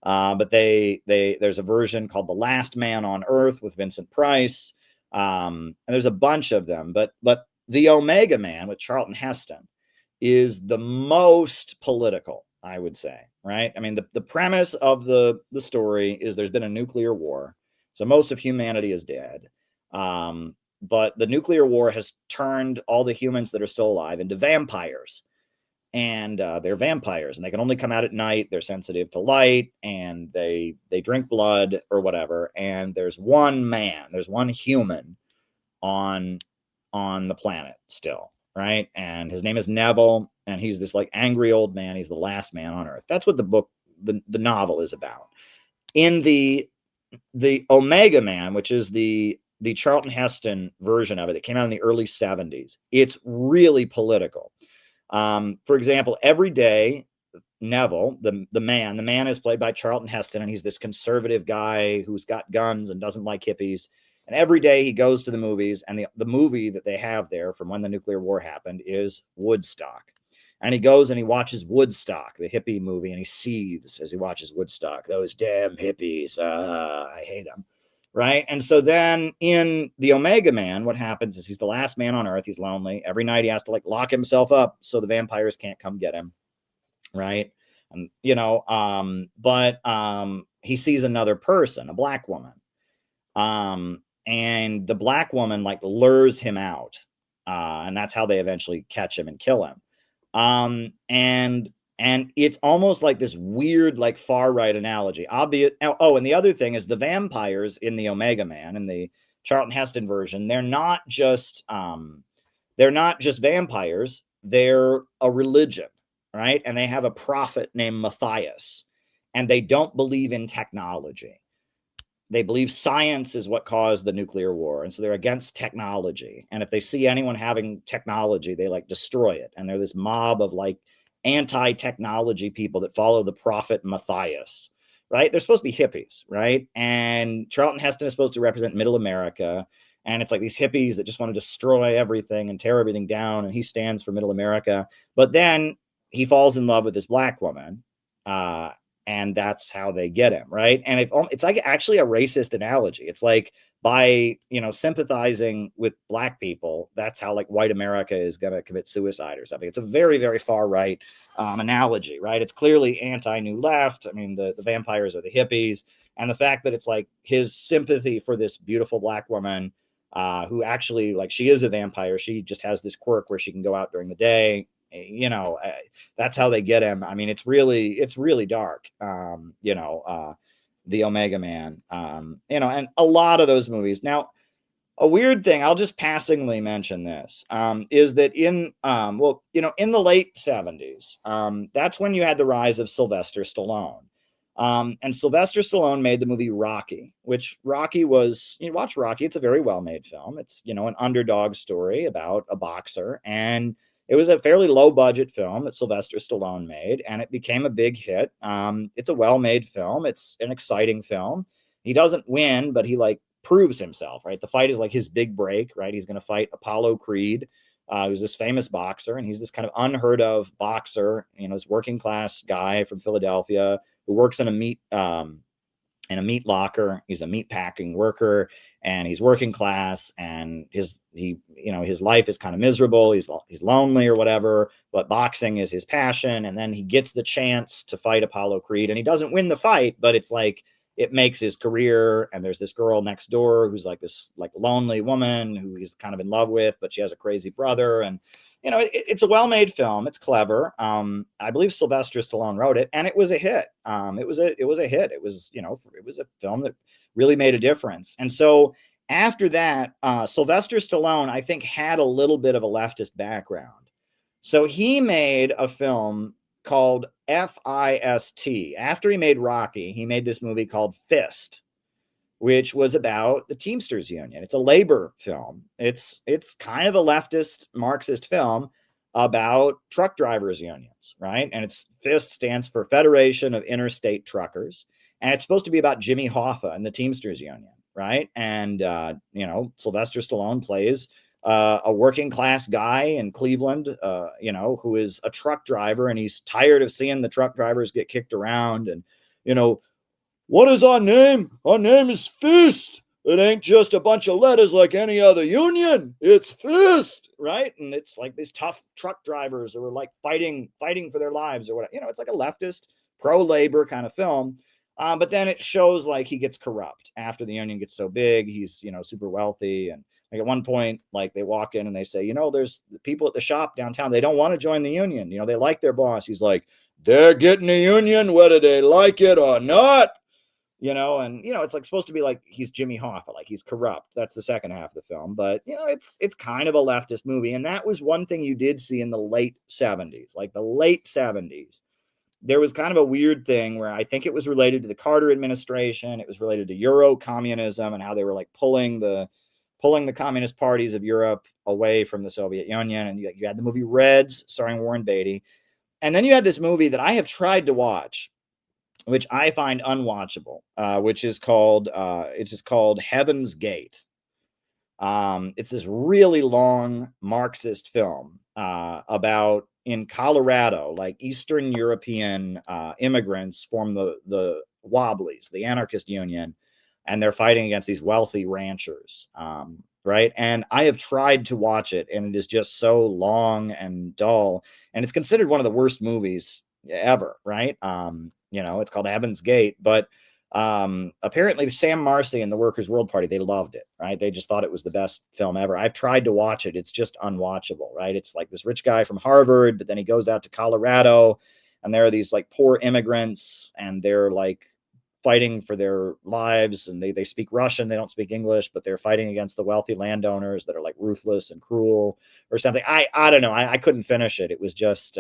Speaker 1: But there's a version called The Last Man on Earth with Vincent Price. And there's a bunch of them. But The Omega Man with Charlton Heston is the most political, I would say, right? I mean, the premise of the story is there's been a nuclear war. So most of humanity is dead. But the nuclear war has turned all the humans that are still alive into vampires. And they're vampires, and they can only come out at night. They're sensitive to light, and they drink blood or whatever. And there's one human on the planet still, right? And his name is Neville, and he's this like angry old man. He's the last man on Earth. That's what the book, the novel is about. In the Omega Man, which is the Charlton Heston version of it, that came out in the early 70s, it's really political. For example, every day, Neville, the man is played by Charlton Heston, and he's this conservative guy who's got guns and doesn't like hippies. And every day he goes to the movies, and the movie that they have there from when the nuclear war happened is Woodstock. And he goes and he watches Woodstock, the hippie movie, and he seethes as he watches Woodstock. Those damn hippies. I hate them. Right. And so then in the Omega Man, what happens is he's the last man on Earth. He's lonely. Every night he has to like lock himself up so the vampires can't come get him. Right. And, but he sees another person, a black woman. And the black woman like lures him out. And that's how they eventually catch him and kill him. And it's almost like this weird, like far right analogy. Obvious. Oh, and the other thing is the vampires in the Omega Man and the Charlton Heston version. They're not just vampires. They're a religion, right? And they have a prophet named Matthias, and they don't believe in technology. They believe science is what caused the nuclear war. And so they're against technology. And if they see anyone having technology, they like destroy it. And they're this mob of like anti-technology people that follow the prophet Matthias, right? They're supposed to be hippies, right? And Charlton Heston is supposed to represent middle America. And it's like these hippies that just want to destroy everything and tear everything down. And he stands for middle America. But then he falls in love with this black woman. And that's how they get him, right? And it's like actually a racist analogy. It's like by, sympathizing with black people, that's how like white America is going to commit suicide or something. It's a very, very far right analogy, right? It's clearly anti-New Left. I mean, the vampires are the hippies. And the fact that it's like his sympathy for this beautiful black woman who actually, like, she is a vampire. She just has this quirk where she can go out during the day. That's how they get him. I mean, it's really dark. The Omega Man, and a lot of those movies. Now, a weird thing, I'll just passingly mention this, is that in the late 70s, that's when you had the rise of Sylvester Stallone. And Sylvester Stallone made the movie Rocky, which Rocky was, you watch Rocky, it's a very well-made film. It's, an underdog story about a boxer, and it was a fairly low-budget film that Sylvester Stallone made, and it became a big hit. It's a well-made film. It's an exciting film. He doesn't win, but he, like, proves himself, right? The fight is, like, his big break, right? He's going to fight Apollo Creed, who's this famous boxer, and he's this kind of unheard-of boxer, this working-class guy from Philadelphia who works in a meat locker. He's a meat packing worker, and he's working class, and his life is kind of miserable. He's lonely or whatever, but boxing is his passion. And then he gets the chance to fight Apollo Creed, and he doesn't win the fight, but it's like it makes his career. And there's this girl next door who's like this like lonely woman who he's kind of in love with, but she has a crazy brother. And it's a well-made film. It's clever. I believe Sylvester Stallone wrote it, and it was a hit. It was a hit. It was, it was a film that really made a difference. And so after that, Sylvester Stallone, I think, had a little bit of a leftist background. So he made a film called Fist. After he made Rocky, he made this movie called Fist, which was about the Teamsters Union. It's a labor film. It's kind of a leftist Marxist film about truck drivers unions, right? And it's FIST stands for Federation of Interstate Truckers. And it's supposed to be about Jimmy Hoffa and the Teamsters Union, right? And, Sylvester Stallone plays a working class guy in Cleveland, who is a truck driver, and he's tired of seeing the truck drivers get kicked around. And, what is our name? Our name is Fist. It ain't just a bunch of letters like any other union. It's Fist, right? And it's like these tough truck drivers who are like fighting for their lives or whatever. It's like a leftist, pro-labor kind of film. But then it shows like he gets corrupt after the union gets so big. He's, super wealthy. And like at one point, like they walk in and they say, there's people at the shop downtown. They don't want to join the union. They like their boss. He's like, they're getting a union, whether they like it or not. It's like supposed to be like he's Jimmy Hoffa, like he's corrupt. That's the second half of the film. But, it's kind of a leftist movie. And that was one thing you did see in the late 70s, like the late 70s. There was kind of a weird thing where I think it was related to the Carter administration. It was related to Euro communism and how they were like pulling the communist parties of Europe away from the Soviet Union. And you had the movie Reds starring Warren Beatty. And then you had this movie that I have tried to watch, which I find unwatchable, which is called Heaven's Gate. It's this really long Marxist film about in Colorado, like Eastern European immigrants form the Wobblies, the anarchist union, and they're fighting against these wealthy ranchers. Right. And I have tried to watch it, and it is just so long and dull. And it's considered one of the worst movies ever. Right. It's called Heaven's Gate, but apparently Sam Marcy and the Workers' World Party, they loved it, right? They just thought it was the best film ever. I've tried to watch it. It's just unwatchable, right? It's like this rich guy from Harvard, but then he goes out to Colorado, and there are these like poor immigrants, and they're like fighting for their lives, and they speak Russian, they don't speak English, but they're fighting against the wealthy landowners that are like ruthless and cruel or something. I don't know. I couldn't finish it. It was just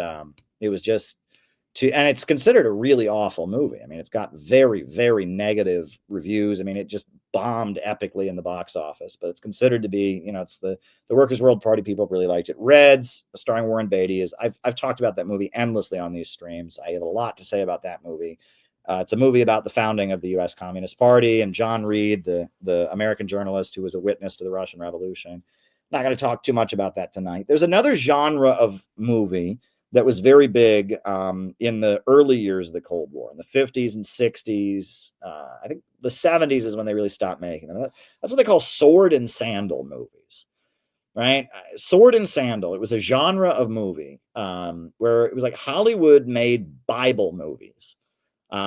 Speaker 1: and it's considered a really awful movie. I mean, it's got very, very negative reviews. I mean, it just bombed epically in the box office, but it's considered to be, it's the Workers' World Party people really liked it. Reds, starring Warren Beatty, is I've talked about that movie endlessly on these streams. I have a lot to say about that movie. It's a movie about the founding of the U.S. Communist Party and John Reed, the American journalist who was a witness to the Russian Revolution. Not going to talk too much about that tonight. There's another genre of movie that was very big in the early years of the Cold War, in the 50s and 60s. I think the 70s is when they really stopped making them. That's what they call sword and sandal movies, right? Sword and sandal. It was a genre of movie where it was like Hollywood made Bible movies.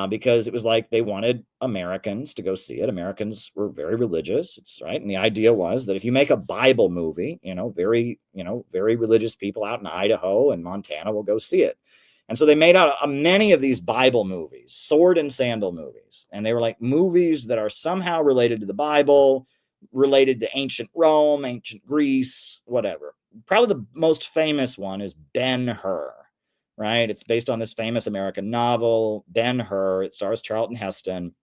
Speaker 1: Because it was like they wanted Americans to go see it. Americans were very religious, it's right, and the idea was that if you make a Bible movie, very religious people out in Idaho and Montana will go see it. And so they made out many of these Bible movies, sword and sandal movies, and they were like movies that are somehow related to the Bible, related to ancient Rome, ancient Greece, whatever. Probably the most famous one is Ben-Hur. Right? It's based on this famous American novel, Ben-Hur. It stars Charlton Heston.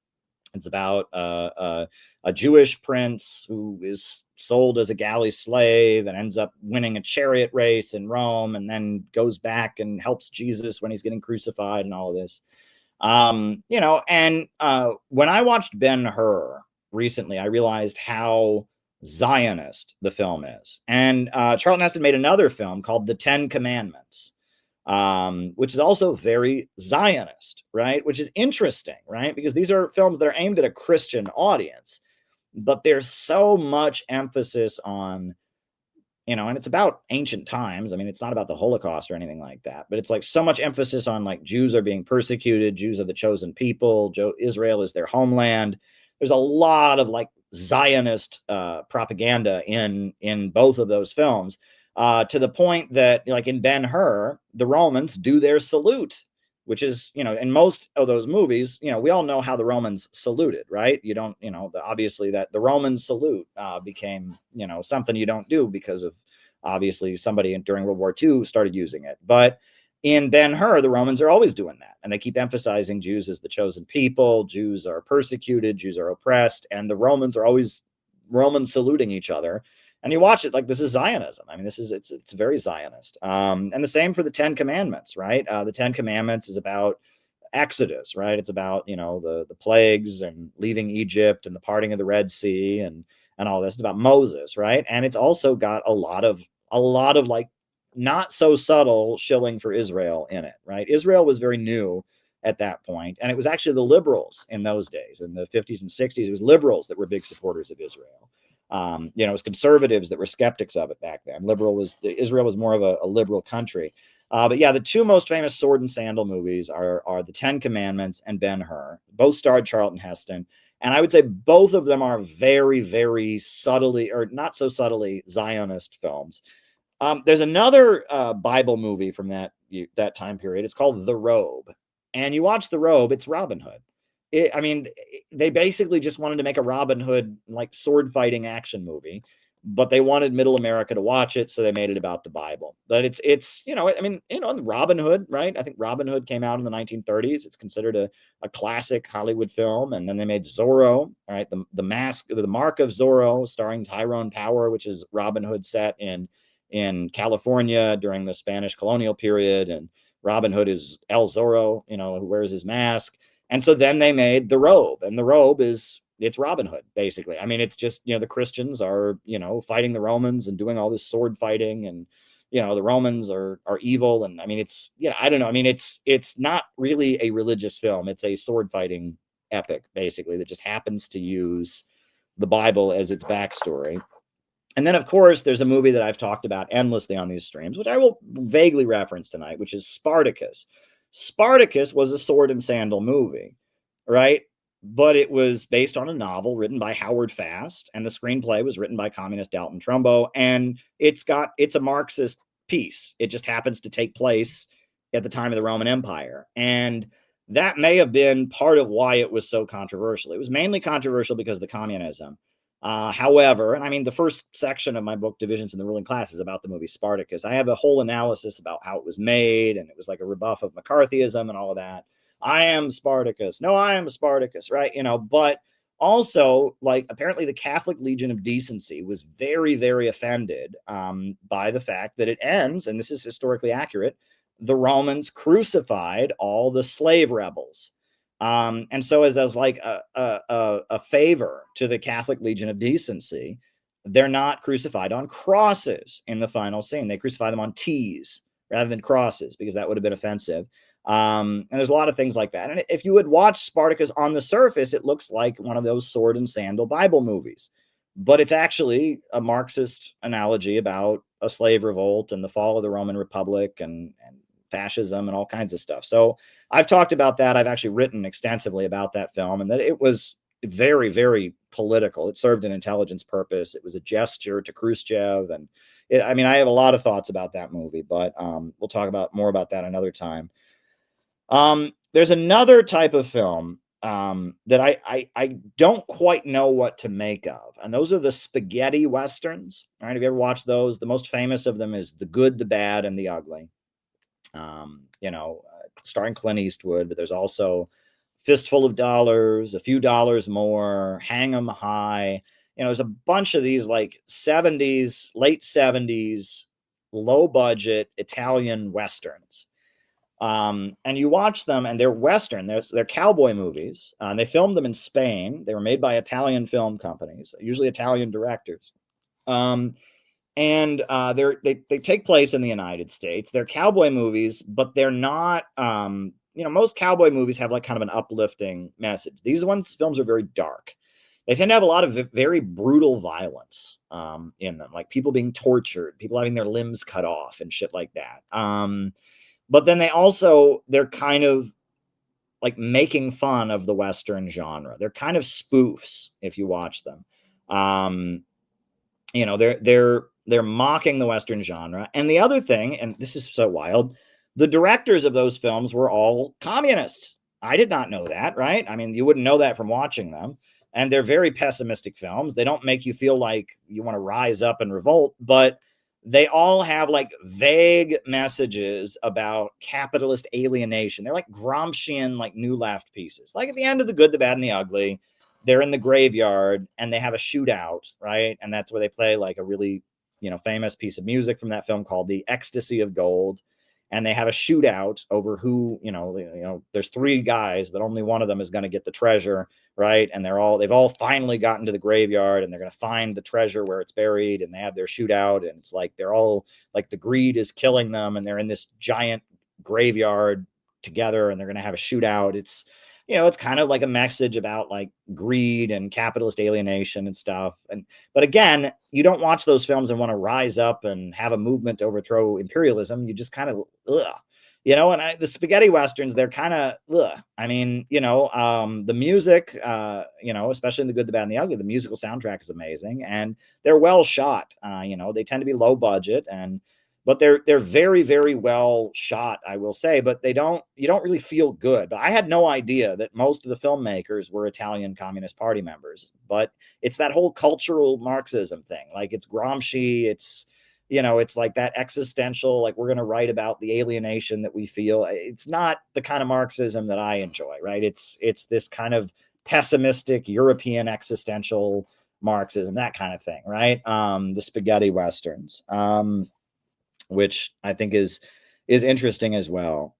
Speaker 1: It's about a Jewish prince who is sold as a galley slave and ends up winning a chariot race in Rome, and then goes back and helps Jesus when he's getting crucified and all of this. And when I watched Ben-Hur recently, I realized how Zionist the film is. And Charlton Heston made another film called The Ten Commandments, which is also very Zionist, right? Which is interesting, right? Because these are films that are aimed at a Christian audience, but there's so much emphasis on, and it's about ancient times. I mean, it's not about the Holocaust or anything like that, but it's like so much emphasis on like Jews are being persecuted. Jews are the chosen people. Israel is their homeland. There's a lot of like Zionist propaganda in both of those films. To the point that, like in Ben-Hur, the Romans do their salute, which is, in most of those movies, we all know how the Romans saluted, right? You don't, obviously that the Roman salute became, something you don't do because of obviously somebody during World War II started using it. But in Ben-Hur, the Romans are always doing that. And they keep emphasizing Jews as the chosen people. Jews are persecuted, Jews are oppressed, and the Romans are always Roman saluting each other. And you watch it like this is Zionism. I mean, it's very Zionist. And the same for the Ten Commandments, right? The Ten Commandments is about Exodus, right? It's about, the plagues and leaving Egypt and the parting of the Red Sea and all this. It's about Moses, right? And it's also got a lot of like not so subtle shilling for Israel in it, right? Israel was very new at that point, and it was actually the liberals in those days, in the 50s and 60s. It was liberals that were big supporters of Israel. It was conservatives that were skeptics of it back then. Israel was more of a liberal country. But yeah, the two most famous sword and sandal movies are the Ten Commandments and Ben-Hur. Both starred Charlton Heston. And I would say both of them are very, very subtly, or not so subtly, Zionist films. There's another Bible movie from that time period. It's called The Robe. And you watch The Robe, it's Robin Hood. They basically just wanted to make a Robin Hood like sword fighting action movie, but they wanted middle America to watch it, so they made it about the Bible. But it's Robin Hood, right? I think Robin Hood came out in the 1930s. It's considered a classic Hollywood film. And then they made Zorro, all right, the Mark of Zorro, starring Tyrone Power, which is Robin Hood set in California during the Spanish colonial period. And Robin Hood is El Zorro, who wears his mask. And so then they made The Robe, and The Robe is it's Robin Hood, basically. I mean, it's just, the Christians are, fighting the Romans and doing all this sword fighting, and the Romans are evil. And I mean, it's, I don't know. I mean, it's not really a religious film. It's a sword fighting epic, basically, that just happens to use the Bible as its backstory. And then, of course, there's a movie that I've talked about endlessly on these streams, which I will vaguely reference tonight, which is Spartacus. Spartacus was a sword and sandal movie, right? But it was based on a novel written by Howard Fast, and the screenplay was written by communist Dalton Trumbo, and it's a Marxist piece. It just happens to take place at the time of the Roman Empire. And that may have been part of why it was so controversial. It was mainly controversial because of the communism. However, and I mean, the first section of my book, Divisions in the Ruling Class, is about the movie Spartacus. I have a whole analysis about how it was made, and it was like a rebuff of McCarthyism and all of that. I am Spartacus. No, I am Spartacus, right? But also, like, apparently the Catholic Legion of Decency was very, very offended by the fact that it ends, and this is historically accurate, the Romans crucified all the slave rebels. And so as like a favor to the Catholic Legion of Decency, they're not crucified on crosses in the final scene. They crucify them on T's rather than crosses, because that would have been offensive. And there's a lot of things like that. And if you would watch Spartacus on the surface, it looks like one of those sword and sandal Bible movies, but it's actually a Marxist analogy about a slave revolt and the fall of the Roman Republic and fascism and all kinds of stuff. So I've talked about that. I've actually written extensively about that film, and that it was very, very political. It served an intelligence purpose. It was a gesture to Khrushchev. And I mean, I have a lot of thoughts about that movie, but we'll talk more about that another time. There's another type of film that I don't quite know what to make of, and those are the spaghetti westerns. All right, have you ever watched those? The most famous of them is The Good, the Bad, and the Ugly. Starring Clint Eastwood, but there's also Fistful of Dollars, A Few Dollars More, Hang 'em High. There's a bunch of these like late 70s, low budget Italian westerns. And you watch them, and they're Western. They're cowboy movies. And they filmed them in Spain. They were made by Italian film companies, usually Italian directors. And they take place in the United States. They're cowboy movies, but they're not. Most cowboy movies have like kind of an uplifting message. These films are very dark. They tend to have a lot of very brutal violence in them, like people being tortured, people having their limbs cut off, and shit like that. But then they're kind of like making fun of the Western genre. They're kind of spoofs if you watch them. They're mocking the Western genre. And the other thing, and this is so wild, the directors of those films were all communists. I did not know that, right? I mean, you wouldn't know that from watching them. And they're very pessimistic films. They don't make you feel like you want to rise up and revolt, but they all have like vague messages about capitalist alienation. They're like Gramscian, like New Left pieces. Like at the end of The Good, the Bad, and the Ugly, they're in the graveyard and they have a shootout, right? And that's where they play like a really, famous piece of music from that film called The Ecstasy of Gold. And they have a shootout over who, there's three guys, but only one of them is going to get the treasure, right? And they've all finally gotten to the graveyard, and they're going to find the treasure where it's buried, and they have their shootout, and it's like they're all like the greed is killing them, and they're in this giant graveyard together, and they're going to have a shootout. It's kind of like a message about like greed and capitalist alienation and stuff. But again, you don't watch those films and want to rise up and have a movement to overthrow imperialism. You just kind of, and the spaghetti westerns, they're kind of, I mean, the music, especially in The Good, the Bad, and the Ugly, the musical soundtrack is amazing, and they're well shot. They tend to be low budget, but they're very, very well shot, I will say, but you don't really feel good. But I had no idea that most of the filmmakers were Italian Communist Party members. But it's that whole cultural Marxism thing. Like it's Gramsci, it's like that existential, like we're going to write about the alienation that we feel. It's not the kind of Marxism that I enjoy, right? It's this kind of pessimistic European existential Marxism, that kind of thing, right? The spaghetti westerns. Which I think is interesting as well.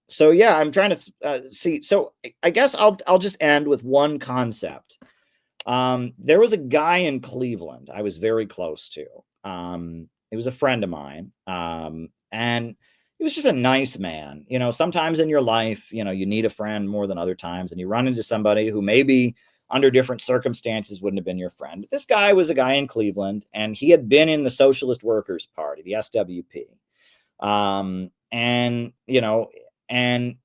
Speaker 1: So yeah, I'm trying to see. So I guess I'll just end with one concept. There was a guy in Cleveland I was very close to. He was a friend of mine, and he was just a nice man. You know, sometimes in your life, you know, you need a friend more than other times, and you run into somebody who maybe under different circumstances wouldn't have been your friend. This guy was a guy in Cleveland, and he had been in the Socialist Workers Party, the SWP. And you know, and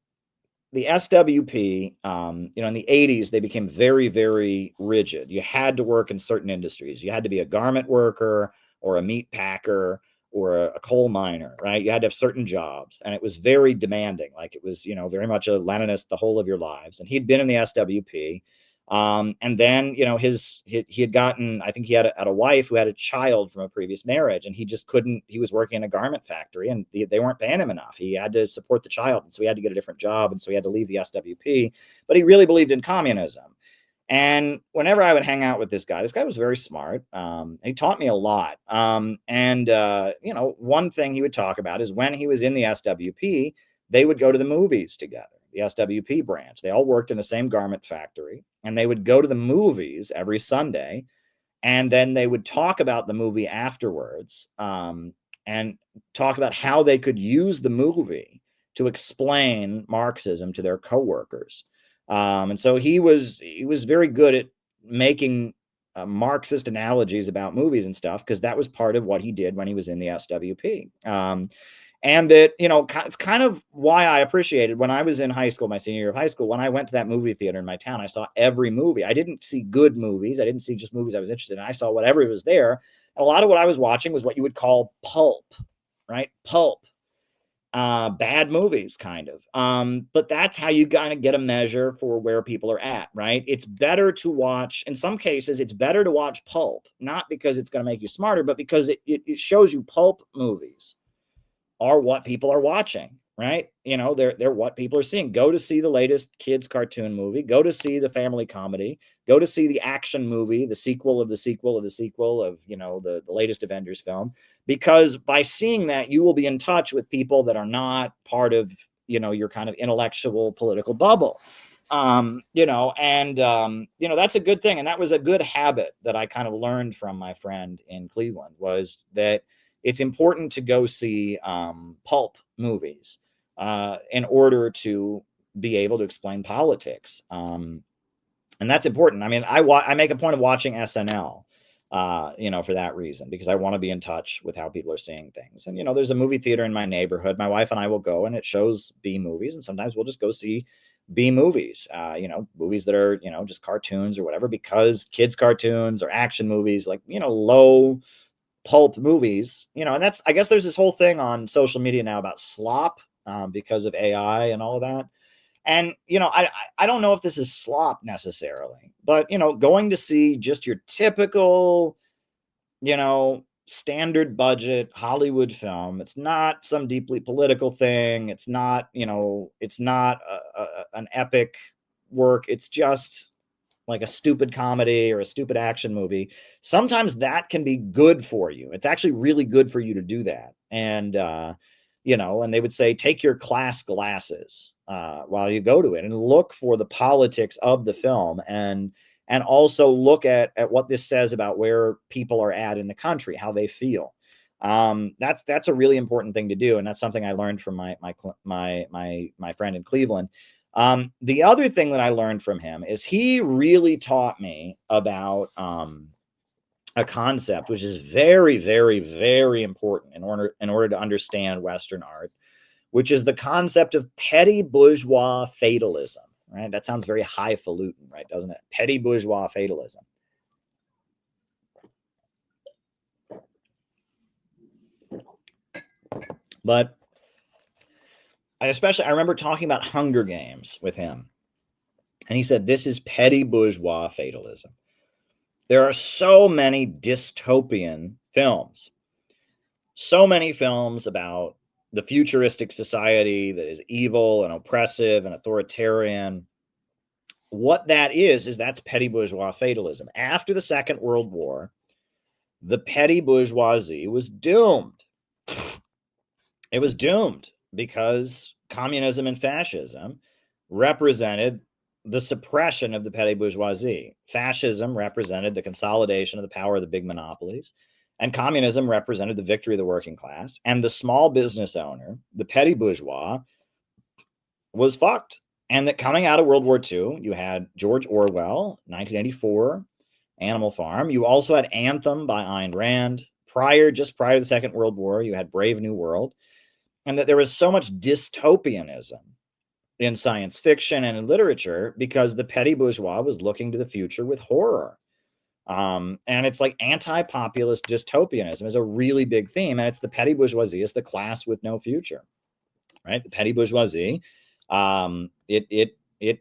Speaker 1: the SWP, you know, in the 80s, they became very, very rigid. You had to work in certain industries. You had to be a garment worker or a meat packer or a coal miner, right? You had to have certain jobs, and it was very demanding. Like it was, you know, very much a Leninist the whole of your lives. And he'd been in the SWP. And then, you know, he had gotten, I think he had a wife who had a child from a previous marriage, and he just couldn't, he was working in a garment factory, and they weren't paying him enough. He had to support the child. And so he had to get a different job. And so he had to leave the SWP, but he really believed in communism. And whenever I would hang out with this guy was very smart. He taught me a lot. You know, one thing he would talk about is when he was in the SWP, they would go to the movies together, the SWP branch. They all worked in the same garment factory, and they would go to the movies every Sunday. And then they would talk about the movie afterwards, and talk about how they could use the movie to explain Marxism to their coworkers. And so he was very good at making Marxist analogies about movies and stuff, because that was part of what he did when he was in the SWP. And that, you know, it's kind of why I appreciated when I was in high school, my senior year of high school, when I went to that movie theater in my town, I saw every movie. I didn't see good movies. I didn't see just movies I was interested in. I saw whatever was there. And a lot of what I was watching was what you would call pulp, right? Pulp. Bad movies, kind of. But that's how you kind of get a measure for where people are at, right? It's better to watch, in some cases, it's better to watch pulp, not because it's going to make you smarter, but because it shows you pulp movies are what people are watching, right? You know, they're what people are seeing. Go to see the latest kids cartoon movie, go to see the family comedy, go to see the action movie, the sequel of the sequel of the sequel of, you know, the latest Avengers film, because by seeing that, you will be in touch with people that are not part of, you know, your kind of intellectual political bubble. You know, and you know, that's a good thing. And that was a good habit that I kind of learned from my friend in Cleveland, was that it's important to go see pulp movies in order to be able to explain politics. And that's important. I mean, I make a point of watching SNL, you know, for that reason, because I want to be in touch with how people are seeing things. And, you know, there's a movie theater in my neighborhood. My wife and I will go, and it shows B movies. And sometimes we'll just go see B movies, you know, movies that are, you know, just cartoons or whatever, because kids cartoons or action movies, like, you know, low pulp movies, you know. And that's, I guess there's this whole thing on social media now about slop, because of AI and all of that. And, you know, I don't know if this is slop necessarily, but, you know, going to see just your typical, you know, standard budget Hollywood film. It's not some deeply political thing. It's not, you know, it's not an epic work. It's just like a stupid comedy or a stupid action movie. Sometimes that can be good for you. It's actually really good for you to do that. And, you know, and they would say, take your class glasses while you go to it, and look for the politics of the film, and also look at what this says about where people are at in the country, how they feel. That's a really important thing to do. And that's something I learned from my friend in Cleveland. The other thing that I learned from him is he really taught me about a concept which is very, very, very important in order to understand Western art, which is the concept of petty bourgeois fatalism. Right? That sounds very highfalutin, right? Doesn't it? Petty bourgeois fatalism. But I remember talking about Hunger Games with him, and he said, this is petty bourgeois fatalism. There are so many dystopian films, so many films about the futuristic society that is evil and oppressive and authoritarian. What that is that's petty bourgeois fatalism. After the Second World War, the petty bourgeoisie was doomed. It was doomed because communism and fascism represented the suppression of the petty bourgeoisie. Fascism represented the consolidation of the power of the big monopolies, and communism represented the victory of the working class. And the small business owner, the petty bourgeois, was fucked. And that coming out of World War II, you had George Orwell, 1984, Animal Farm. You also had Anthem by Ayn Rand. Just prior to the Second World War, you had Brave New World. And that there was so much dystopianism in science fiction and in literature because the petty bourgeois was looking to the future with horror. And it's like anti-populist dystopianism is a really big theme, and it's the petty bourgeoisie is the class with no future, right? The petty bourgeoisie, it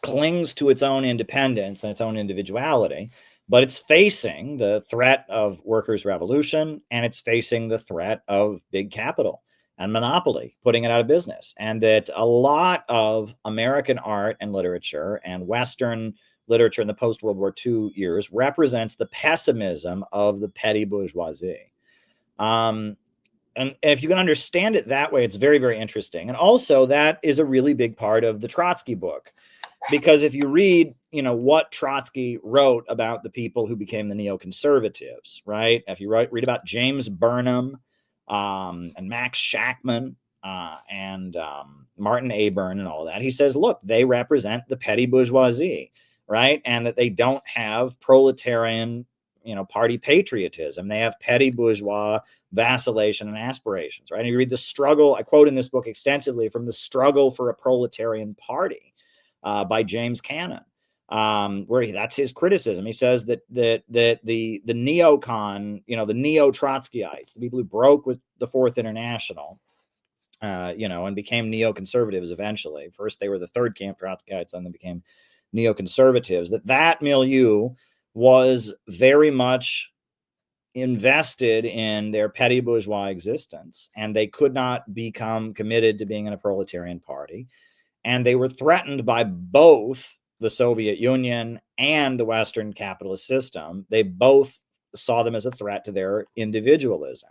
Speaker 1: clings to its own independence and its own individuality, but it's facing the threat of workers' revolution, and it's facing the threat of big capital and monopoly, putting it out of business. And that a lot of American art and literature and Western literature in the post-World War II years represents the pessimism of the petty bourgeoisie. And if you can understand it that way, it's very, very interesting. And also, that is a really big part of the Trotsky book, because if you read, what Trotsky wrote about the people who became the neoconservatives, right? If you read about James Burnham and Max Shachtman and Martin Aburn and all that, he says, look, they represent the petty bourgeoisie, right? And that they don't have proletarian, party patriotism. They have petty bourgeois vacillation and aspirations, right? And you read the struggle, I quote in this book extensively from The Struggle for a Proletarian Party by James Cannon, where that's his criticism. He says that the neocon, the neo-Trotskyites, the people who broke with the Fourth International, and became neoconservatives eventually. First, they were the third camp Trotskyites, then they became neoconservatives. That milieu was very much invested in their petty bourgeois existence, and they could not become committed to being in a proletarian party. And they were threatened by both the Soviet Union and the Western capitalist system. They both saw them as a threat to their individualism.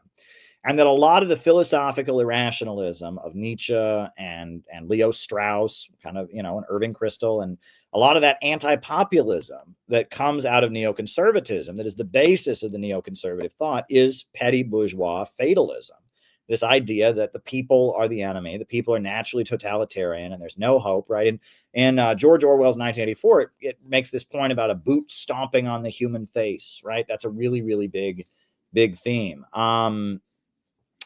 Speaker 1: And that a lot of the philosophical irrationalism of Nietzsche and Leo Strauss, kind of, and Irving Kristol, and a lot of that anti-populism that comes out of neoconservatism, that is the basis of the neoconservative thought, is petty bourgeois fatalism. This idea that the people are the enemy, the people are naturally totalitarian, and there's no hope, right? And George Orwell's 1984, it makes this point about a boot stomping on the human face, right? That's a really, really big theme.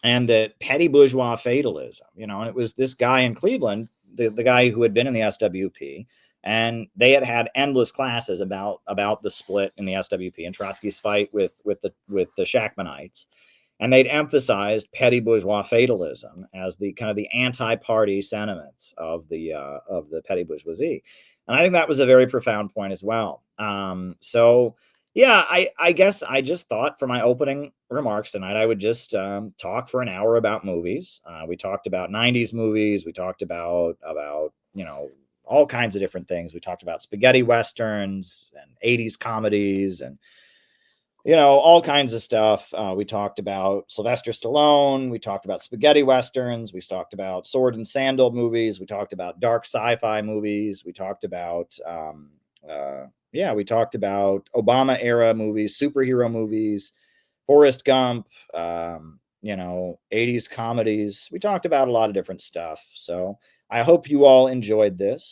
Speaker 1: And that petty bourgeois fatalism, and it was this guy in Cleveland, the guy who had been in the SWP, and they had endless classes about the split in the SWP and Trotsky's fight with the Shachtmanites. And they'd emphasized petty bourgeois fatalism as the kind of the anti-party sentiments of the petty bourgeoisie. And I think that was a very profound point as well. So yeah, I guess I just thought for my opening remarks tonight, I would just talk for an hour about movies. We talked about 90s movies. We talked about all kinds of different things. We talked about spaghetti westerns and 80s comedies and all kinds of stuff. We talked about Sylvester Stallone. We talked about spaghetti westerns. We talked about sword and sandal movies. We talked about dark sci-fi movies. We talked about we talked about Obama era movies, superhero movies, Forrest Gump, 80s comedies. We talked about a lot of different stuff. So I hope you all enjoyed this.